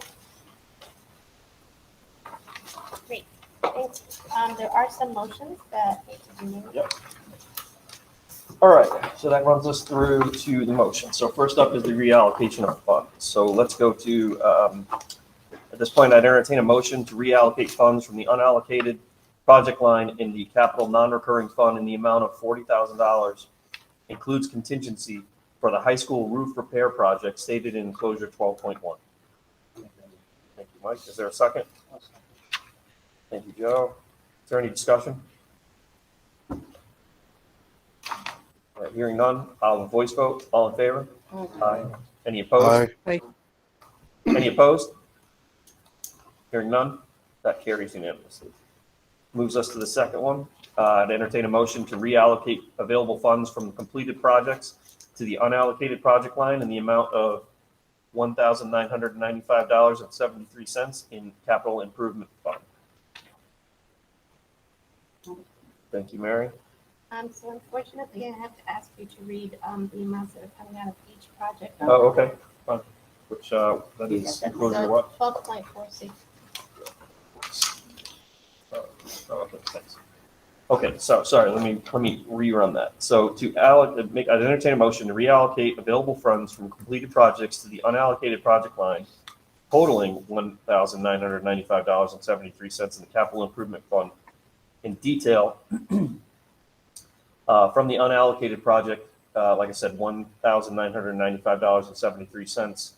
Great. Thanks. There are some motions that need to be made. Yep. All right, so that runs us through to the motion. So first up is the reallocation of funds. So let's go to, at this point, I'd entertain a motion to reallocate funds from the unallocated project line in the capital non-recurring fund in the amount of $40,000, includes contingency for the high school roof repair project stated in enclosure 12.1. Thank you, Mike. Is there a second? Thank you, Joe. Is there any discussion? All right, hearing none, I'll have a voice vote. All in favor? Aye. Any opposed? Aye. Any opposed? Hearing none, that carries unanimously. Moves us to the second one. I'd entertain a motion to reallocate available funds from completed projects to the unallocated project line in the amount of $1,995.73 in capital improvement fund. Thank you, Mary. So unfortunately, I have to ask you to read the amounts that are coming out of each project. Oh, okay, fine. Which, that is enclosure what? 12.46. Oh, okay, thanks. Okay, so sorry, let me rerun that. So to allocate, I'd entertain a motion to reallocate available funds from completed projects to the unallocated project line, totaling $1,995.73 in the capital improvement fund in detail. From the unallocated project, like I said, $1,995.73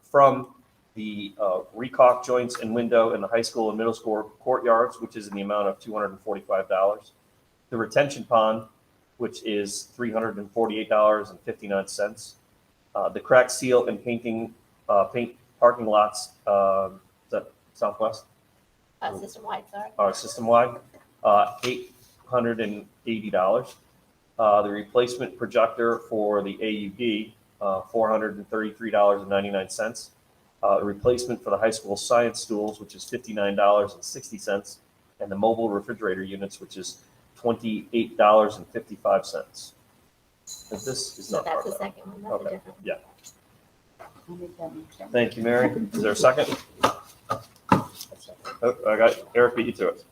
from the recaulk joints and window in the high school and middle school courtyards, which is in the amount of $245. the retention pond, which is $348.59. The crack seal and paint parking lots, is that Southwest? System-wide, sorry. System-wide, $880. The replacement projector for the AUD, $433.99. The replacement for the high school science stools, which is $59.60, and the mobile refrigerator units, which is $28.55. This is So not part that's the of that. second one, that's a Okay, different. yeah. I'll make that motion. Thank you, Mary. Is there a second? Oh, I got Eric beat you to it.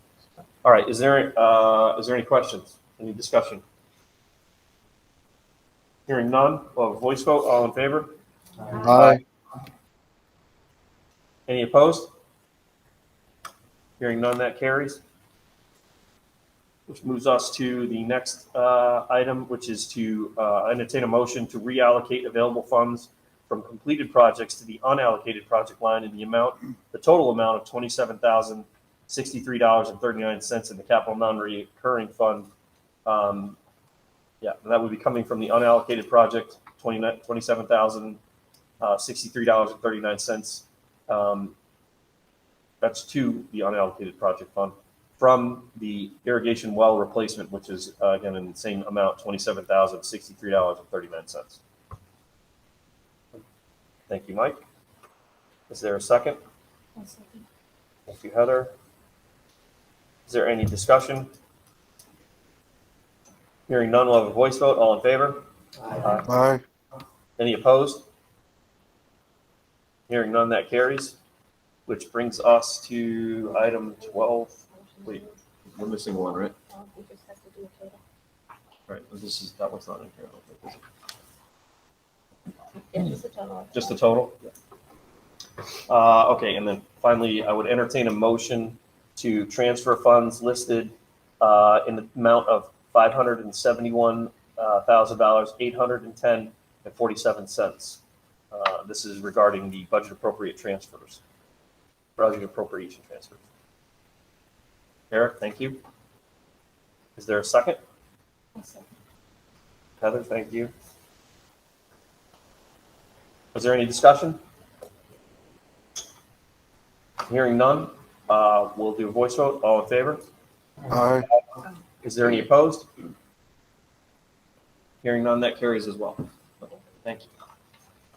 All right, is there any questions? Any discussion? Hearing none, we'll have a voice vote. All in favor? Aye. Any opposed? Hearing none, that carries. Which moves us to the next item, which is to entertain a motion to reallocate available funds from completed projects to the unallocated project line in the total amount of $27,063.39 in the capital non-recurring fund. And that would be coming from the unallocated project, $27,063.39. That's to the unallocated project fund from the irrigation well replacement, which is again in the same amount, $27,063.39. Thank you, Mike. Is there a second? Thank you, Heather. Is there any discussion? Hearing none, we'll have a voice vote. All in favor? Aye. Any opposed? Hearing none, that carries. Which brings us to item 12. Wait, we're missing one, right? We just have to do a total. Right, that one's not in here. I don't think, is it? Yeah, just a total. Just the total? Okay, and then finally, I would entertain a motion to transfer funds listed in the amount of $571,810.47. This is regarding the budget appropriation transfers. Eric, thank you. Is there a second? Heather, thank you. Is there any discussion? Hearing none, we'll do a voice vote. All in favor? Aye. Is there any opposed? Hearing none, that carries as well. Thank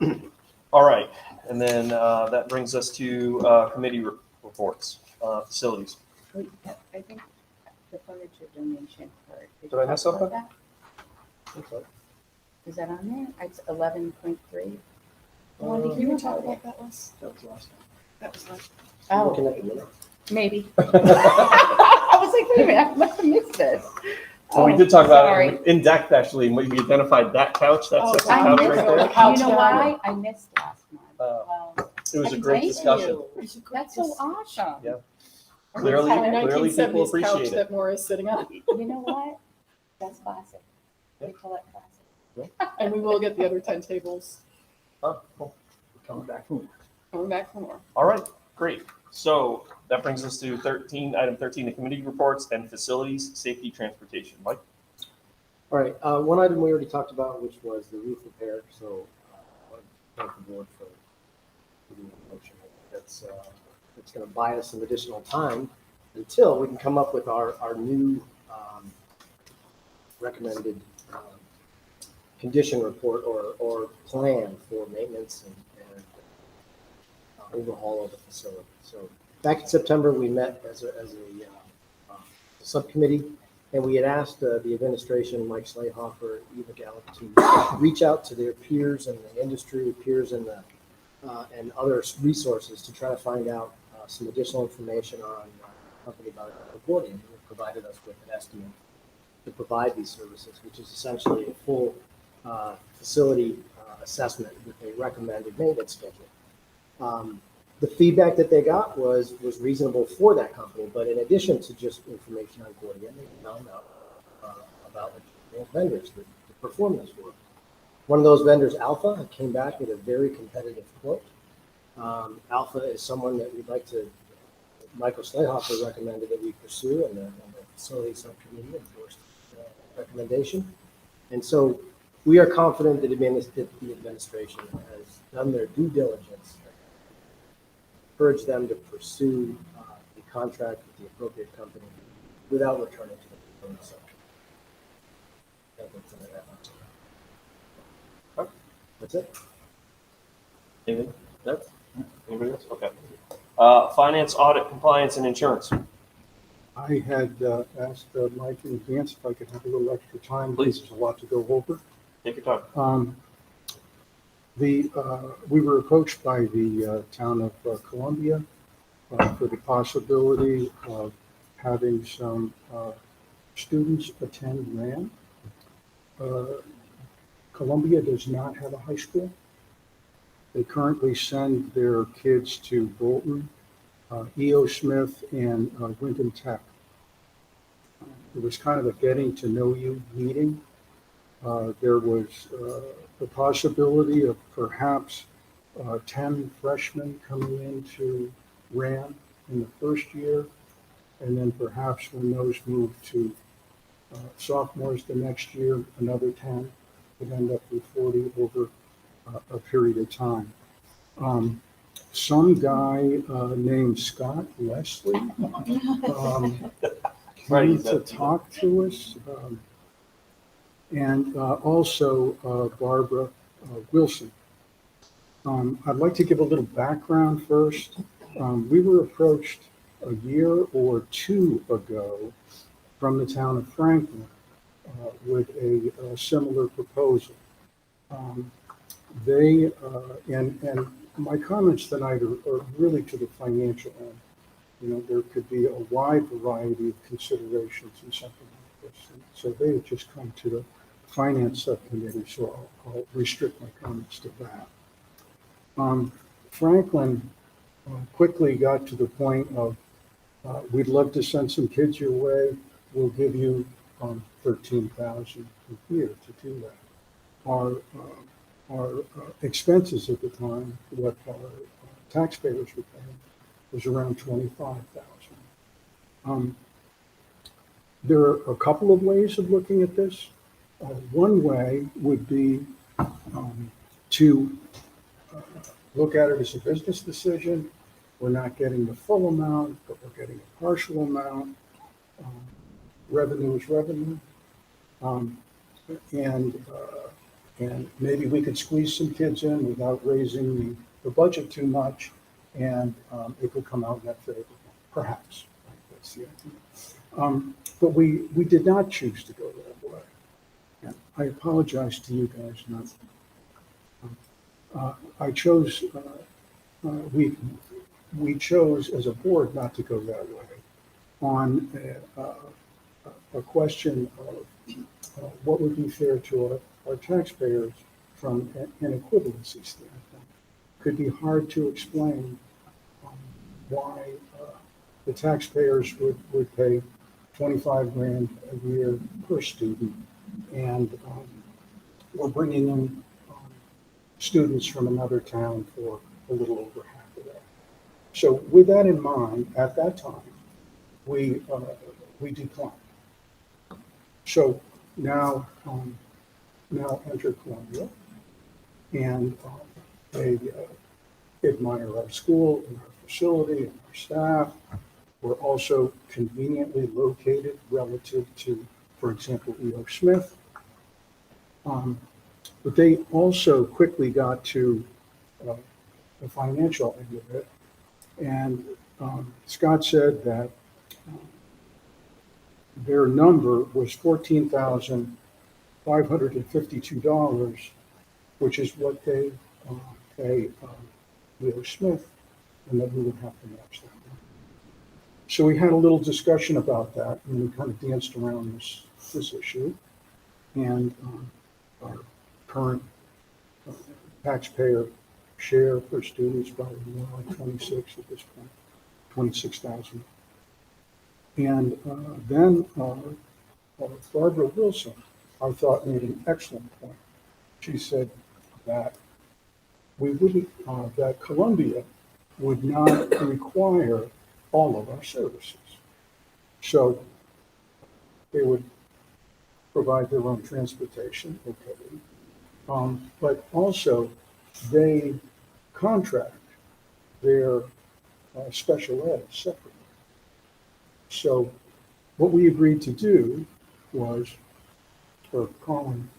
you. All right, and then that brings us to committee reports, facilities. I think the furniture donation part. Did I miss something? Is that on there? It's 11.3. Wendy, can you talk about that last? That was last time. That was last. Oh, Looking at the minute. maybe. I was like, wait a minute, I must have missed this. Well, we did talk about sorry. it in deck actually, and we identified that couch. That's the I couch missed right it. there. You know why? I missed last month. It was a Thank great discussion. you. That's so awesome. Yeah. It's Clearly, a clearly people 1970s couch appreciate it. that Maura is sitting on. You know what? That's classic. We call it classic. And we will get the other 10 tables Oh, cool. Coming back from coming back for more. All right, great. So that brings us to item 13, the committee reports and facilities, safety, transportation. Mike? All right, one item we already talked about, which was the roof repair, so I thank the board for the motion. That's going to buy us some additional time until we can come up with our new recommended condition report or plan for maintenance and overhaul of the facility. So back in September, we met as a subcommittee, and we had asked the administration, Mike Slayhofer, Eva Gallup, to reach out to their peers in the industry, peers in the and other resources to try to find out some additional information on a company by reporting. And they provided us with an estimate to provide these services, which is essentially a full facility assessment with a recommended maintenance schedule. The feedback that they got was reasonable for that company, but in addition to just information on Gordian, they found out about vendors that perform this work. One of those vendors, Alpha, came back with a very competitive quote. Alpha is someone that we'd like to, Michael Slayhofer recommended that we pursue, and the facility subcommittee endorsed recommendation. And so we are confident that the administration has done their due diligence, encourage them to pursue the contract with the appropriate company without returning to the so. That's it. Anything? No? Anybody else? Okay. Finance, audit, compliance, and insurance. I had asked Mike in advance if I could have a little extra time. Please. There's a lot to go over. Take your time. We were approached by the town of Columbia for the possibility of having some students attend RHAM. Columbia does not have a high school. They currently send their kids to Bolton, E.O. Smith, and Wyndham Tech. It was kind of a getting to know you meeting. There was the possibility of perhaps 10 freshmen coming into RHAM in the first year, and then perhaps when those move to sophomores the next year, another 10 would end up with 40 over a period of time. Some guy named Scott Leslie came to talk to us, and also Barbara Wilson. I'd like to give a little background first. We were approached a year or two ago from the town of Franklin with a similar proposal. And my comments tonight are really to the financial end. You know, there could be a wide variety of considerations in something like this. And so they had just come to the finance subcommittee, so I'll restrict my comments to that. Franklin quickly got to the point of, we'd love to send some kids your way. We'll give you $13,000 a year to do that. Our expenses at the time, what our taxpayers were paying, was around $25,000. There are a couple of ways of looking at this. One way would be to look at it as a business decision. We're not getting the full amount, but we're getting a partial amount. Revenue is revenue. And maybe we could squeeze some kids in without raising the budget too much, and it could come out net favorable, perhaps. That's the idea. But we did not choose to go that way. And I apologize to you guys. I chose. We chose as a board not to go that way on a question of what would be fair to our taxpayers from an equivalency standpoint. Could be hard to explain why the taxpayers would pay $25,000 a year per student, and we're bringing in students from another town for a little over half of that. So with that in mind, at that time, we declined. So now enter Columbia, and they admire our school and our facility and our staff. We're also conveniently located relative to, for example, E.O. Smith. But they also quickly got to the financial end of it. And Scott said that their number was $14,552, which is what they pay E.O. Smith, and that we would have to match that. So we had a little discussion about that, and we kind of danced around this issue. And our current taxpayer share per student is probably more like 26 at this point, 26,000. And then Barbara Wilson, I thought, made an excellent point. She said that we wouldn't, that Columbia would not require all of our services. So they would provide their own transportation, okay. But also they contract their special ed separately. So what we agreed to do was, or Colin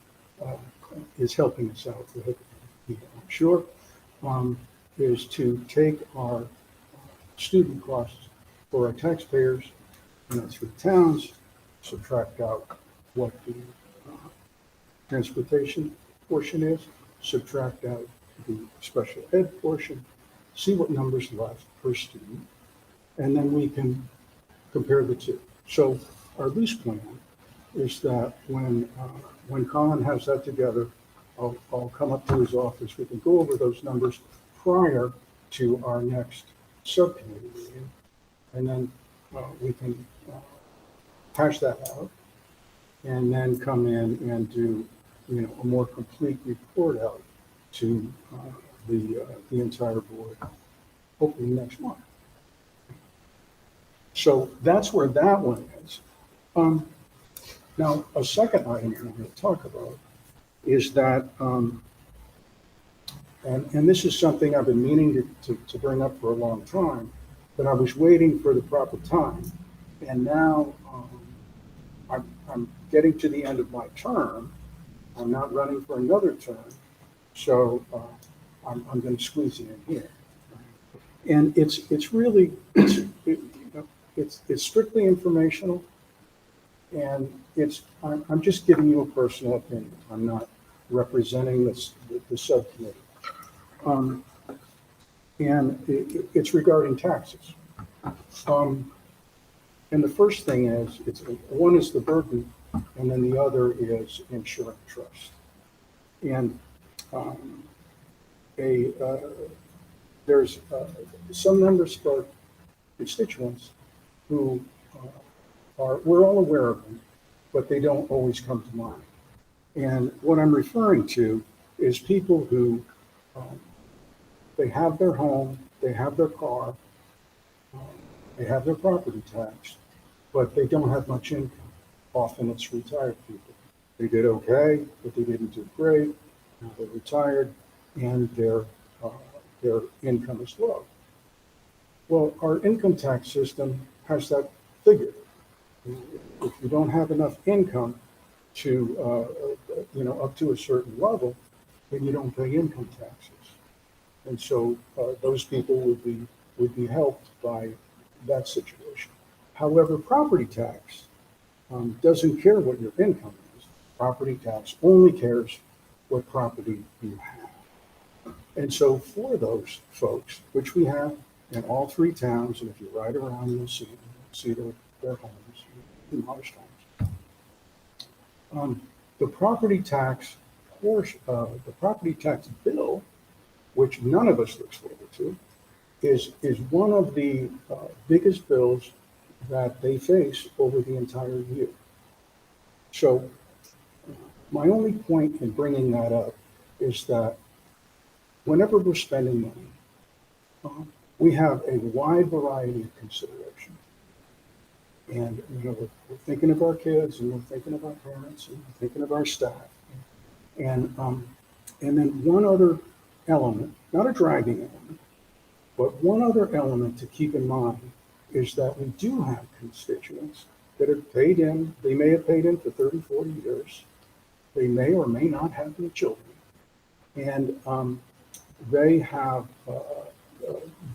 is helping us out with it, I'm sure, is to take our student costs for our taxpayers in our 3 towns, subtract out what the transportation portion is, subtract out the special ed portion, see what numbers left per student, and then we can compare the two. So our lease plan is that when Colin has that together, I'll come up to his office. We can go over those numbers prior to our next subcommittee meeting, and then we can hash that out, and then come in and do, a more complete report out to the entire board, hopefully next month. So that's where that one is. Now, a second item I'm going to talk about is that, and this is something I've been meaning to bring up for a long time, but I was waiting for the proper time. And now I'm getting to the end of my term. I'm not running for another term. So I'm going to squeeze it in here. And it's really, it's strictly informational. And I'm just giving you a personal opinion. I'm not representing the subcommittee. And it's regarding taxes. And the first thing is, one is the burden, and then the other is insurance trust. And there's some members of our constituents who we're all aware of them, but they don't always come to mind. And what I'm referring to is people who they have their home, they have their car, they have their property tax, but they don't have much income. Often it's retired people. They did okay, but they didn't do great. Now they're retired, and their income is low. Well, our income tax system has that figured. If you don't have enough income to, up to a certain level, then you don't pay income taxes. And so those people would be helped by that situation. However, property tax doesn't care what your income is. Property tax only cares what property you have. And so for those folks, which we have in all 3 towns, and if you ride around, you'll see their homes, modest homes. The property tax portion, the property tax bill, which none of us looks forward to, is one of the biggest bills that they face over the entire year. So my only point in bringing that up is that whenever we're spending money, we have a wide variety of considerations. And we're thinking of our kids, and we're thinking of our parents, and we're thinking of our staff. And then one other element, not a driving element, but one other element to keep in mind is that we do have constituents that have paid in. They may have paid in for 30, 40 years. They may or may not have any children. And they have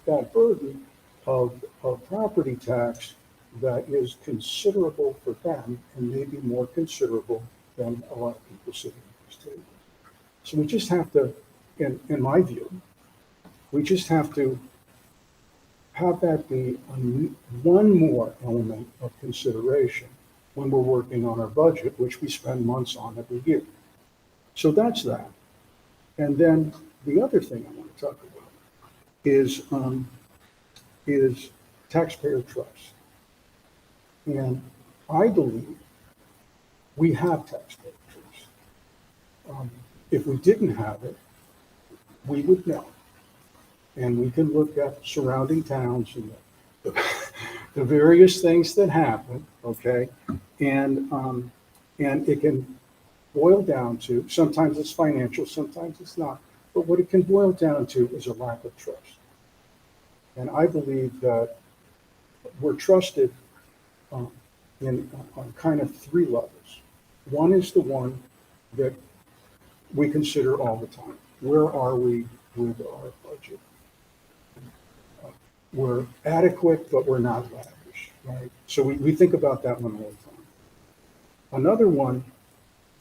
that burden of property tax that is considerable for them, and maybe more considerable than a lot of people sitting at this table. So we just have to, in my view, we just have to have that be one more element of consideration when we're working on our budget, which we spend months on every year. So that's that. And then the other thing I want to talk about is taxpayer trust. And I believe we have taxpayer trust. If we didn't have it, we would know. And we can look at surrounding towns and the various things that happen, okay? And And it can boil down to, sometimes it's financial, sometimes it's not. But what it can boil down to is a lack of trust. And I believe that we're trusted on kind of three levels. One is the one that we consider all the time. Where are we with our budget? We're adequate, but we're not lavish, right? So we think about that one all the time. Another one,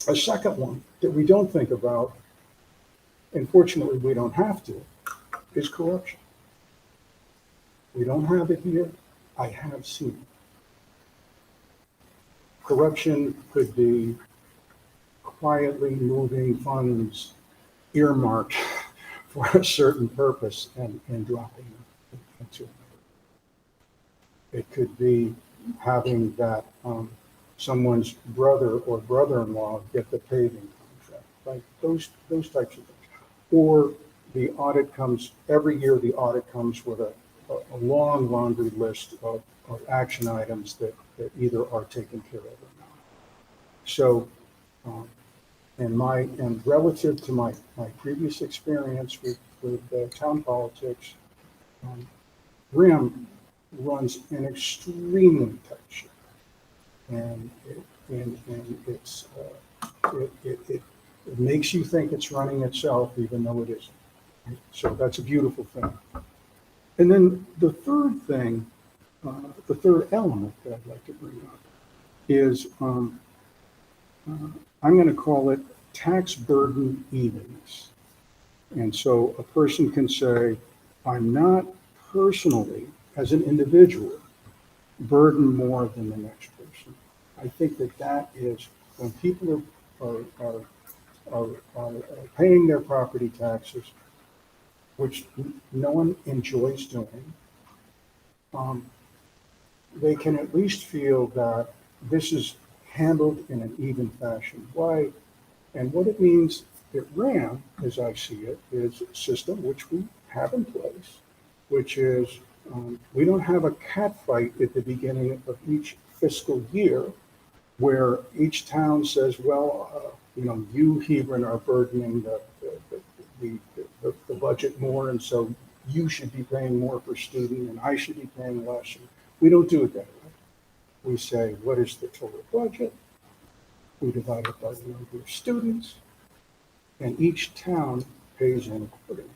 a second one that we don't think about, and fortunately we don't have to, is corruption. We don't have it here. I have seen it. Corruption could be quietly moving funds earmarked for a certain purpose and dropping them into another. It could be having that someone's brother or brother-in-law get the paving contract, right? Those types of things. Or the audit comes, every year the audit comes with a long laundry list of action items that either are taken care of or not. So, and relative to my previous experience with town politics, RHAM runs an extremely tight ship, and it makes you think it's running itself, even though it isn't. So that's a beautiful thing. And then the third thing, the third element that I'd like to bring up is I'm going to call it tax burden evenness. And so a person can say, I'm not personally, as an individual, burdened more than the next person. I think that is when people are paying their property taxes, which no one enjoys doing, they can at least feel that this is handled in an even fashion. Why? And what it means at RHAM, as I see it, is a system which we have in place, which is we don't have a cat fight at the beginning of each fiscal year where each town says, well, you, Hebron, are burdening the budget more, and so you should be paying more per student, and I should be paying less. We don't do it that way. We say, what is the total budget? We divide it by the number of students, and each town pays in accordingly.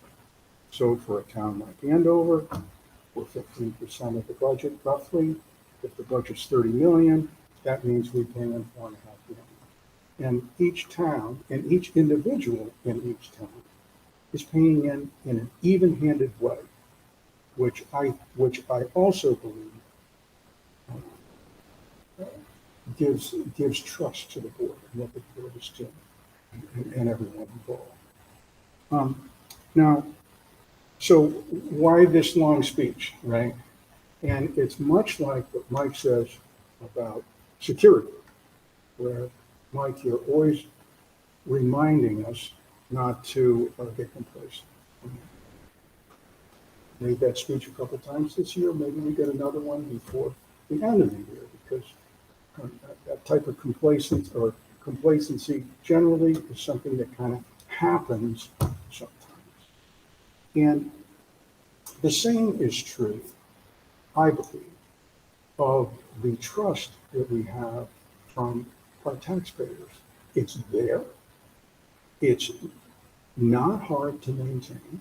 So for a town like Andover, we're 15% of the budget, roughly. If the budget's 30 million, that means we pay in $4.5 million. And each town, and each individual in each town, is paying in an even-handed way, which I also believe gives trust to the board and what the board is doing and everyone involved. Now, so why this long speech, right? And it's much like what Mike says about security, where, Mike, you're always reminding us not to get complacent. Made that speech a couple times this year. Maybe we get another one before the end of the year, because that type of complacency generally is something that kind of happens sometimes. And the same is true, I believe, of the trust that we have from our taxpayers. It's there. It's not hard to maintain,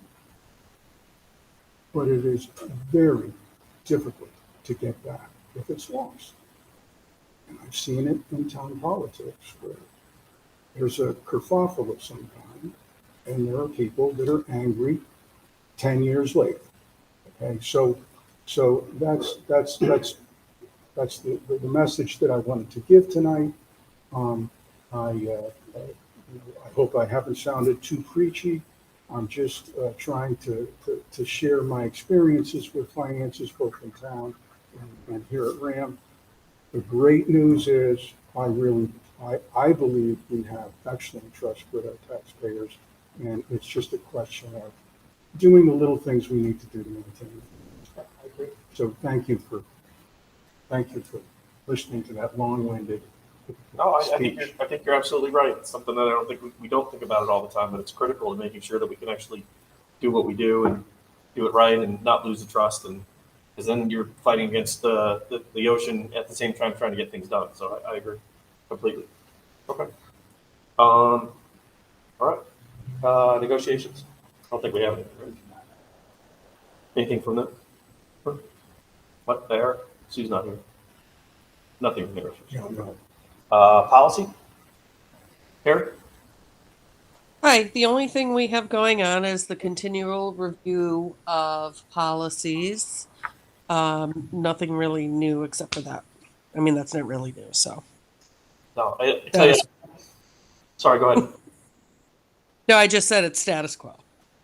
but it is very difficult to get back if it's lost. And I've seen it in town politics where there's a kerfuffle of some kind, and there are people that are angry 10 years later. Okay, so that's the message that I wanted to give tonight. I hope I haven't sounded too preachy. I'm just trying to share my experiences with finances, both in town and here at RHAM. The great news is I believe we have excellent trust with our taxpayers, and it's just a question of doing the little things we need to do to maintain it. So thank you for listening to that long-winded No, I think you're absolutely right. It's something that I don't think we don't think about it all the time, but it's critical to making sure that we can actually do what we do and do it right and not lose the trust. And because then you're fighting against the ocean at the same time trying to get things done. So I agree completely. Okay. All right. Negotiations. I don't think we have anything. Right? Anything from them? What there? Sue's not here. Nothing from negotiations. No. Policy. Harry. Hi, the only thing we have going on is the continual review of policies. Nothing really new except for that. I mean, that's not really new, so. No, I tell you. Sorry, go ahead. No, I just said it's status quo.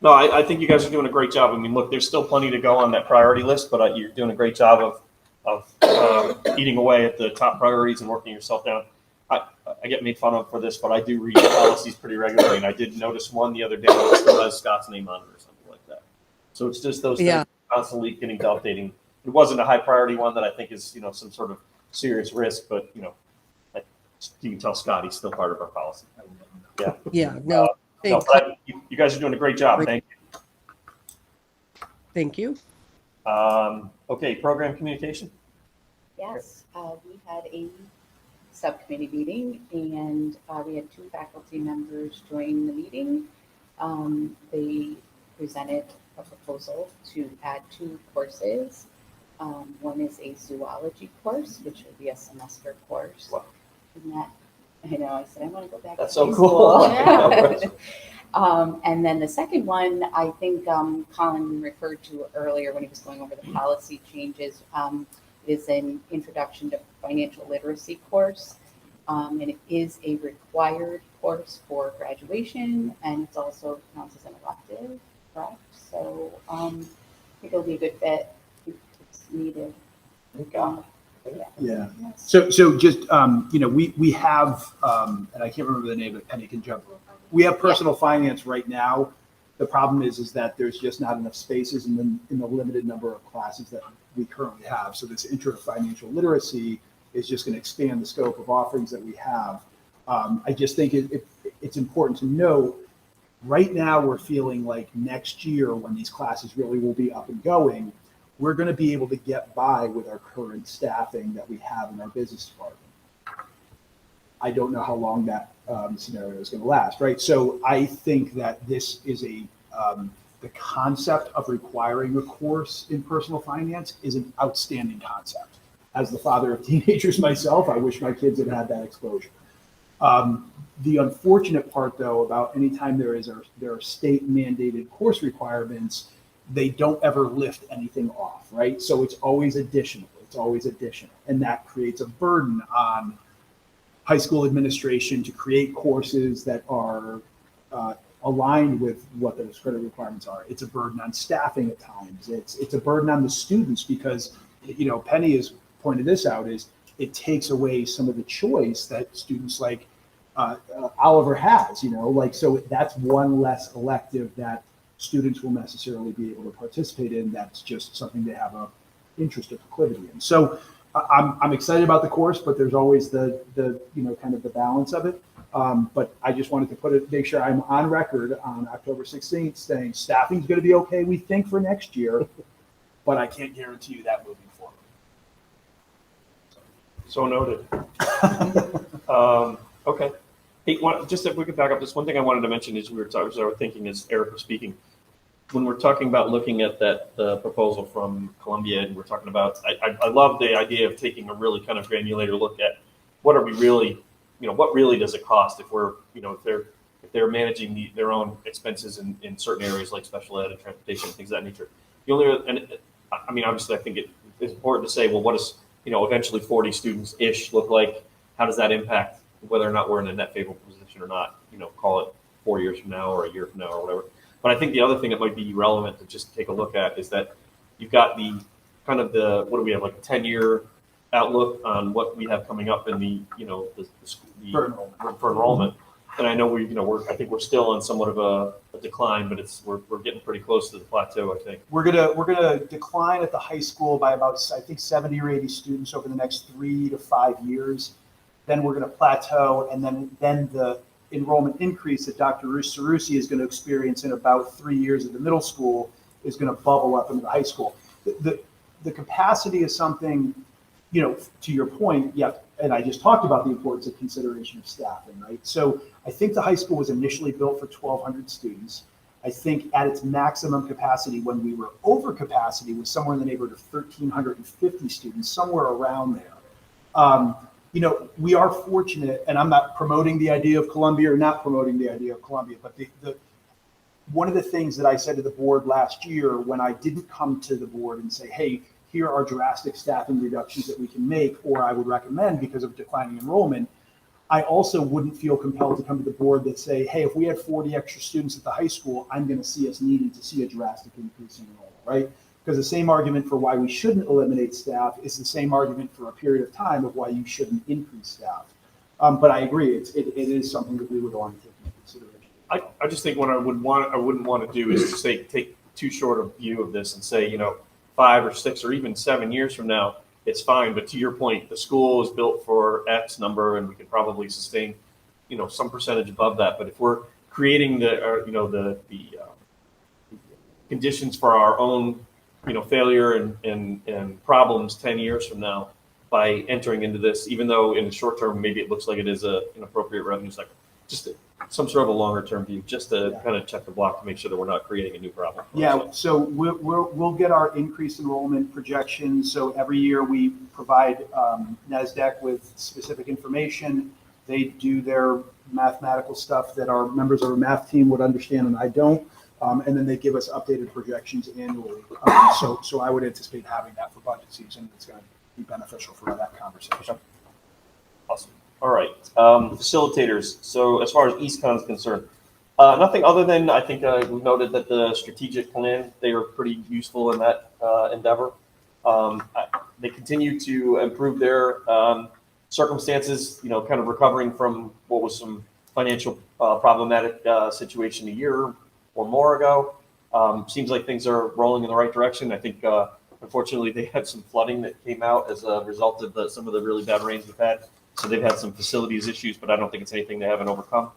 No, I think you guys are doing a great job. I mean, look, there's still plenty to go on that priority list, but you're doing a great job of eating away at the top priorities and working yourself down. I get made fun of for this, but I do read policies pretty regularly, and I did notice one the other day that still has Scott's name on it or something like that. So it's just those things constantly getting to updating. It wasn't a high priority one that I think is some sort of serious risk, but you can tell Scott he's still part of our policy. Yeah. Yeah. No. But you guys are doing a great job. Thank you. Thank you. Okay, program communication. Yes, we had a subcommittee meeting, and we had 2 faculty members join the meeting. They presented a proposal to add 2 courses. One is a zoology course, which will be a semester course. Wow. And that, I know, I said, I want to go back That's to so high cool. school. And then the second one, I think Colin referred to earlier when he was going over the policy changes, is an introduction to financial literacy course. And it is a required course for graduation, and it's also counts as an elective, correct? So I think it'll be a good fit. It's needed. Yeah. So just, we have, and I can't remember the name, but Penny can jump. We have personal finance right now. The problem is that there's just not enough spaces in the limited number of classes that we currently have. So this intro to financial literacy is just going to expand the scope of offerings that we have. I just think it's important to note, right now we're feeling like next year when these classes really will be up and going, we're going to be able to get by with our current staffing that we have in our business department. I don't know how long that scenario is going to last, right? So I think that this is the concept of requiring a course in personal finance is an outstanding concept. As the father of teenagers myself, I wish my kids had had that exposure. The unfortunate part, though, about anytime there are state mandated course requirements, they don't ever lift anything off, right? So it's always additional. And that creates a burden on high school administration to create courses that are aligned with what those credit requirements are. It's a burden on staffing at times. It's a burden on the students because, Penny has pointed this out, is it takes away some of the choice that students like Oliver has, so that's one less elective that students will necessarily be able to participate in. That's just something they have a interest or proclivity in. So I'm excited about the course, but there's always the kind of the balance of it. But I just wanted to make sure I'm on record on October 16th saying staffing's going to be okay, we think, for next year, but I can't guarantee you that moving forward. So noted. Okay. Hey, just if we could back up, just one thing I wanted to mention is we were thinking as Eric was speaking, when we're talking about looking at the proposal from Columbia, and we're talking about, I love the idea of taking a really kind of granular look at what are we really, what really does it cost if we're, if they're managing their own expenses in certain areas like special ed and transportation and things of that nature. Obviously I think it's important to say, well, what does, eventually 40 students-ish look like? How does that impact whether or not we're in a net favorable position or not, call it 4 years from now or a year from now or whatever. But I think the other thing that might be relevant to just take a look at is that you've got the kind of what do we have, like a 10-year outlook on what we have coming up in the for enrollment. And I know I think we're still on somewhat of a decline, but we're getting pretty close to the plateau, I think. We're gonna decline at the high school by about, I think, 70 or 80 students over the next 3 to 5 years. then we're going to plateau, and then the enrollment increase that Dr. Sarusi is going to experience in about 3 years at the middle school is going to bubble up into the high school. The capacity is something, to your point, yeah, and I just talked about the importance of consideration of staffing, right? So I think the high school was initially built for 1,200 students. I think at its maximum capacity, when we were over capacity, was somewhere in the neighborhood of 1,350 students, somewhere around there. We are fortunate, and I'm not promoting the idea of Columbia or not promoting the idea of Columbia, but one of the things that I said to the board last year when I didn't come to the board and say, hey, here are drastic staffing reductions that we can make, or I would recommend because of declining enrollment, I also wouldn't feel compelled to come to the board that say, hey, if we had 40 extra students at the high school, I'm going to see us needing to see a drastic increase in enrollment, right? Because the same argument for why we shouldn't eliminate staff is the same argument for a period of time of why you shouldn't increase staff. But I agree, it is something that we would want to take into consideration. I just think what I wouldn't want to do is to say take too short a view of this and say 5 or 6 or even 7 years from now it's fine. But to your point, the school is built for X number, and we can probably sustain some percentage above that. But if we're creating the conditions for our own failure and problems 10 years from now by entering into this, even though in the short term maybe it looks like it is an appropriate revenue cycle, just some sort of a longer term view, just to kind of check the block to make sure that we're not creating a new problem. Yeah, so we'll get our increased enrollment projections. So every year we provide NASDAQ with specific information. They do their mathematical stuff that our members of our math team would understand and I don't. And then they give us updated projections annually. So I would anticipate having that for budget season. It's going to be beneficial for that conversation. Awesome. All right. Facilitators. So as far as EastCon is concerned, nothing other than I think we noted that the strategic plan, they were pretty useful in that endeavor. They continue to improve their circumstances, kind of recovering from what was some financial problematic situation a year or more ago. Seems like things are rolling in the right direction. I think, unfortunately, they had some flooding that came out as a result of some of the really bad rains we've had. So they've had some facilities issues, but I don't think it's anything they haven't overcome.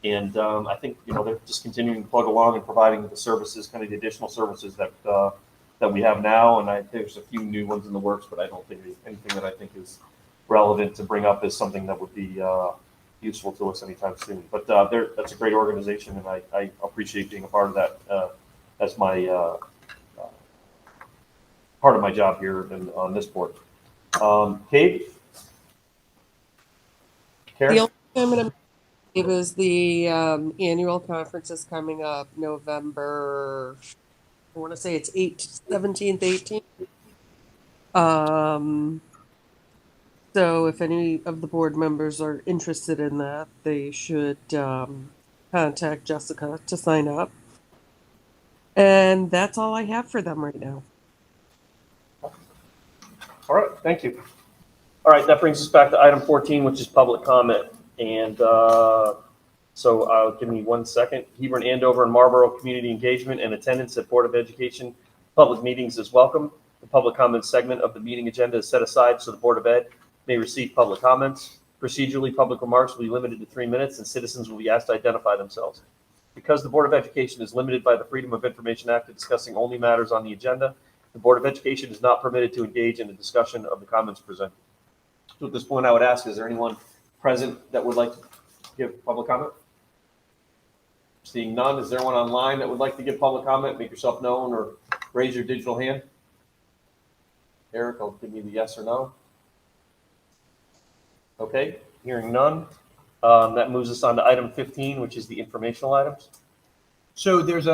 And I think they're just continuing to plug along and providing the services, kind of the additional services that we have now. And there's a few new ones in the works, but I don't think anything that I think is relevant to bring up is something that would be useful to us anytime soon. But that's a great organization, and I appreciate being a part of that as my part of my job here on this board. Kate? The only thing I'm going to give is the annual conference is coming up November, I want to say it's 17th, 18th. So if any of the board members are interested in that, they should contact Jessica to sign up. And that's all I have for them right now. All right, thank you. All right, that brings us back to item 14, which is public comment. And so give me 1 second. Hebron, Andover, and Marlboro community engagement and attendance at Board of Education public meetings is welcome. The public comment segment of the meeting agenda is set aside so the Board of Ed may receive public comments. Procedurally, public remarks will be limited to 3 minutes, and citizens will be asked to identify themselves. Because the Board of Education is limited by the Freedom of Information Act to discussing only matters on the agenda, the Board of Education is not permitted to engage in a discussion of the comments presented. So at this point, I would ask, is there anyone present that would like to give public comment? Seeing none, is there anyone online that would like to give public comment? Make yourself known or raise your digital hand. Eric, I'll give you the yes or no. Okay, hearing none. That moves us on to item 15, which is the informational items. So there's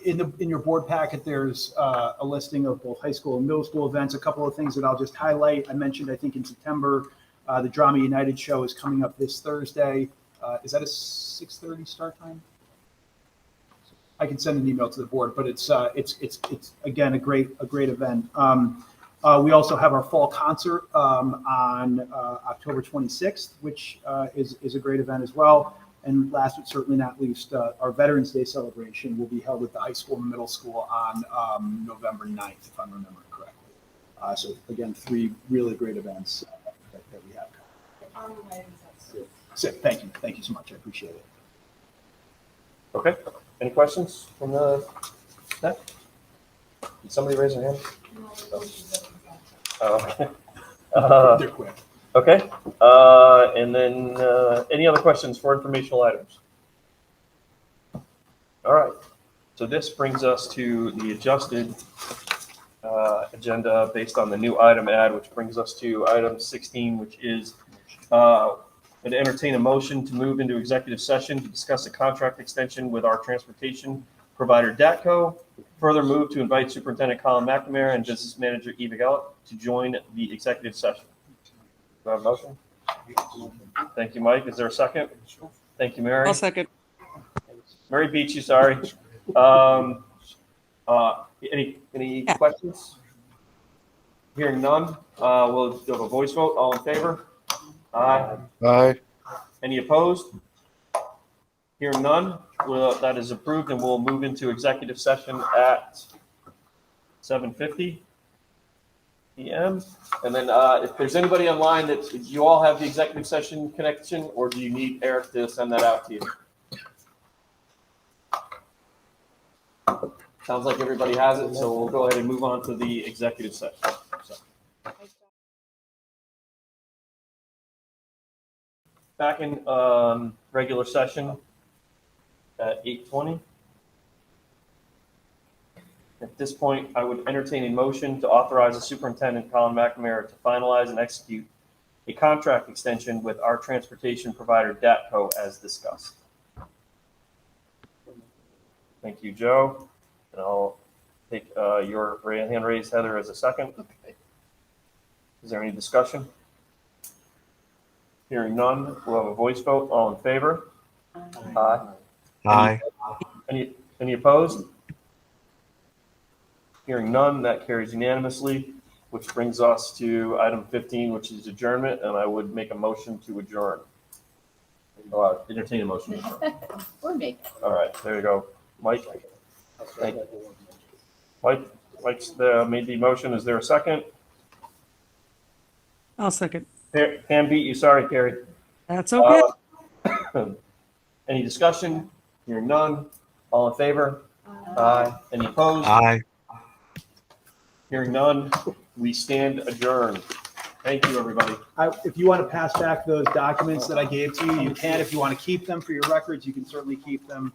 in your board packet, there's a listing of both high school and middle school events. A couple of things that I'll just highlight. I mentioned, I think in September, the Drama United show is coming up this Thursday. Is that a 6:30 start time? I can send an email to the board, but it's again a great event. We also have our fall concert on October 26th, which is a great event as well. And last but certainly not least, our Veterans Day celebration will be held at the high school and middle school on November 9th, if I'm remembering correctly. So again, 3 really great events that we have. Sick, thank you so much, I appreciate it. Okay, any questions from the staff? Did somebody raise their hand? Okay. They're quick. Okay, and then, any other questions for informational items? All right, so this brings us to the adjusted agenda based on the new item add, which brings us to item 16, which is to entertain a motion to move into executive session to discuss a contract extension with our transportation provider DATCO. Further move to invite Superintendent Colin McNamara and Business Manager Eva Gellert to join the executive session. Do I have a motion? Thank you, Mike. Is there a second? Thank you, Mary. I'll second. Mary Beachy, sorry. Any questions? Hearing none, we'll do a voice vote. All in favor? Aye. Aye. Any opposed? Hearing none, that is approved, and we'll move into executive session at 7:50 p.m. And then if there's anybody online that you all have the executive session connection, or do you need Eric to send that out to you? Sounds like everybody has it, so we'll go ahead and move on to the executive session. So. Back in regular session at 8:20. At this point, I would entertain a motion to authorize the superintendent, Colin McNamara, to finalize and execute a contract extension with our transportation provider, DATCO, as discussed. Thank you, Joe. And I'll take your hand raised, Heather, as a second. Okay. Is there any discussion? Hearing none, we'll have a voice vote. All in favor? Aye. Aye. Any opposed? Hearing none, that carries unanimously, which brings us to item 15, which is adjournment, and I would make a motion to adjourn. Entertain a motion to adjourn. Or me. All right, there you go. Mike? Mike's made the motion. Is there a second? I'll second. Pam beat you. Sorry, Carrie. That's okay. Any discussion? Hearing none. All in favor? Aye. Any opposed? Aye. Hearing none. We stand adjourned. Thank you, everybody. If you want to pass back those documents that I gave to you, you can. If you want to keep them for your records, you can certainly keep them.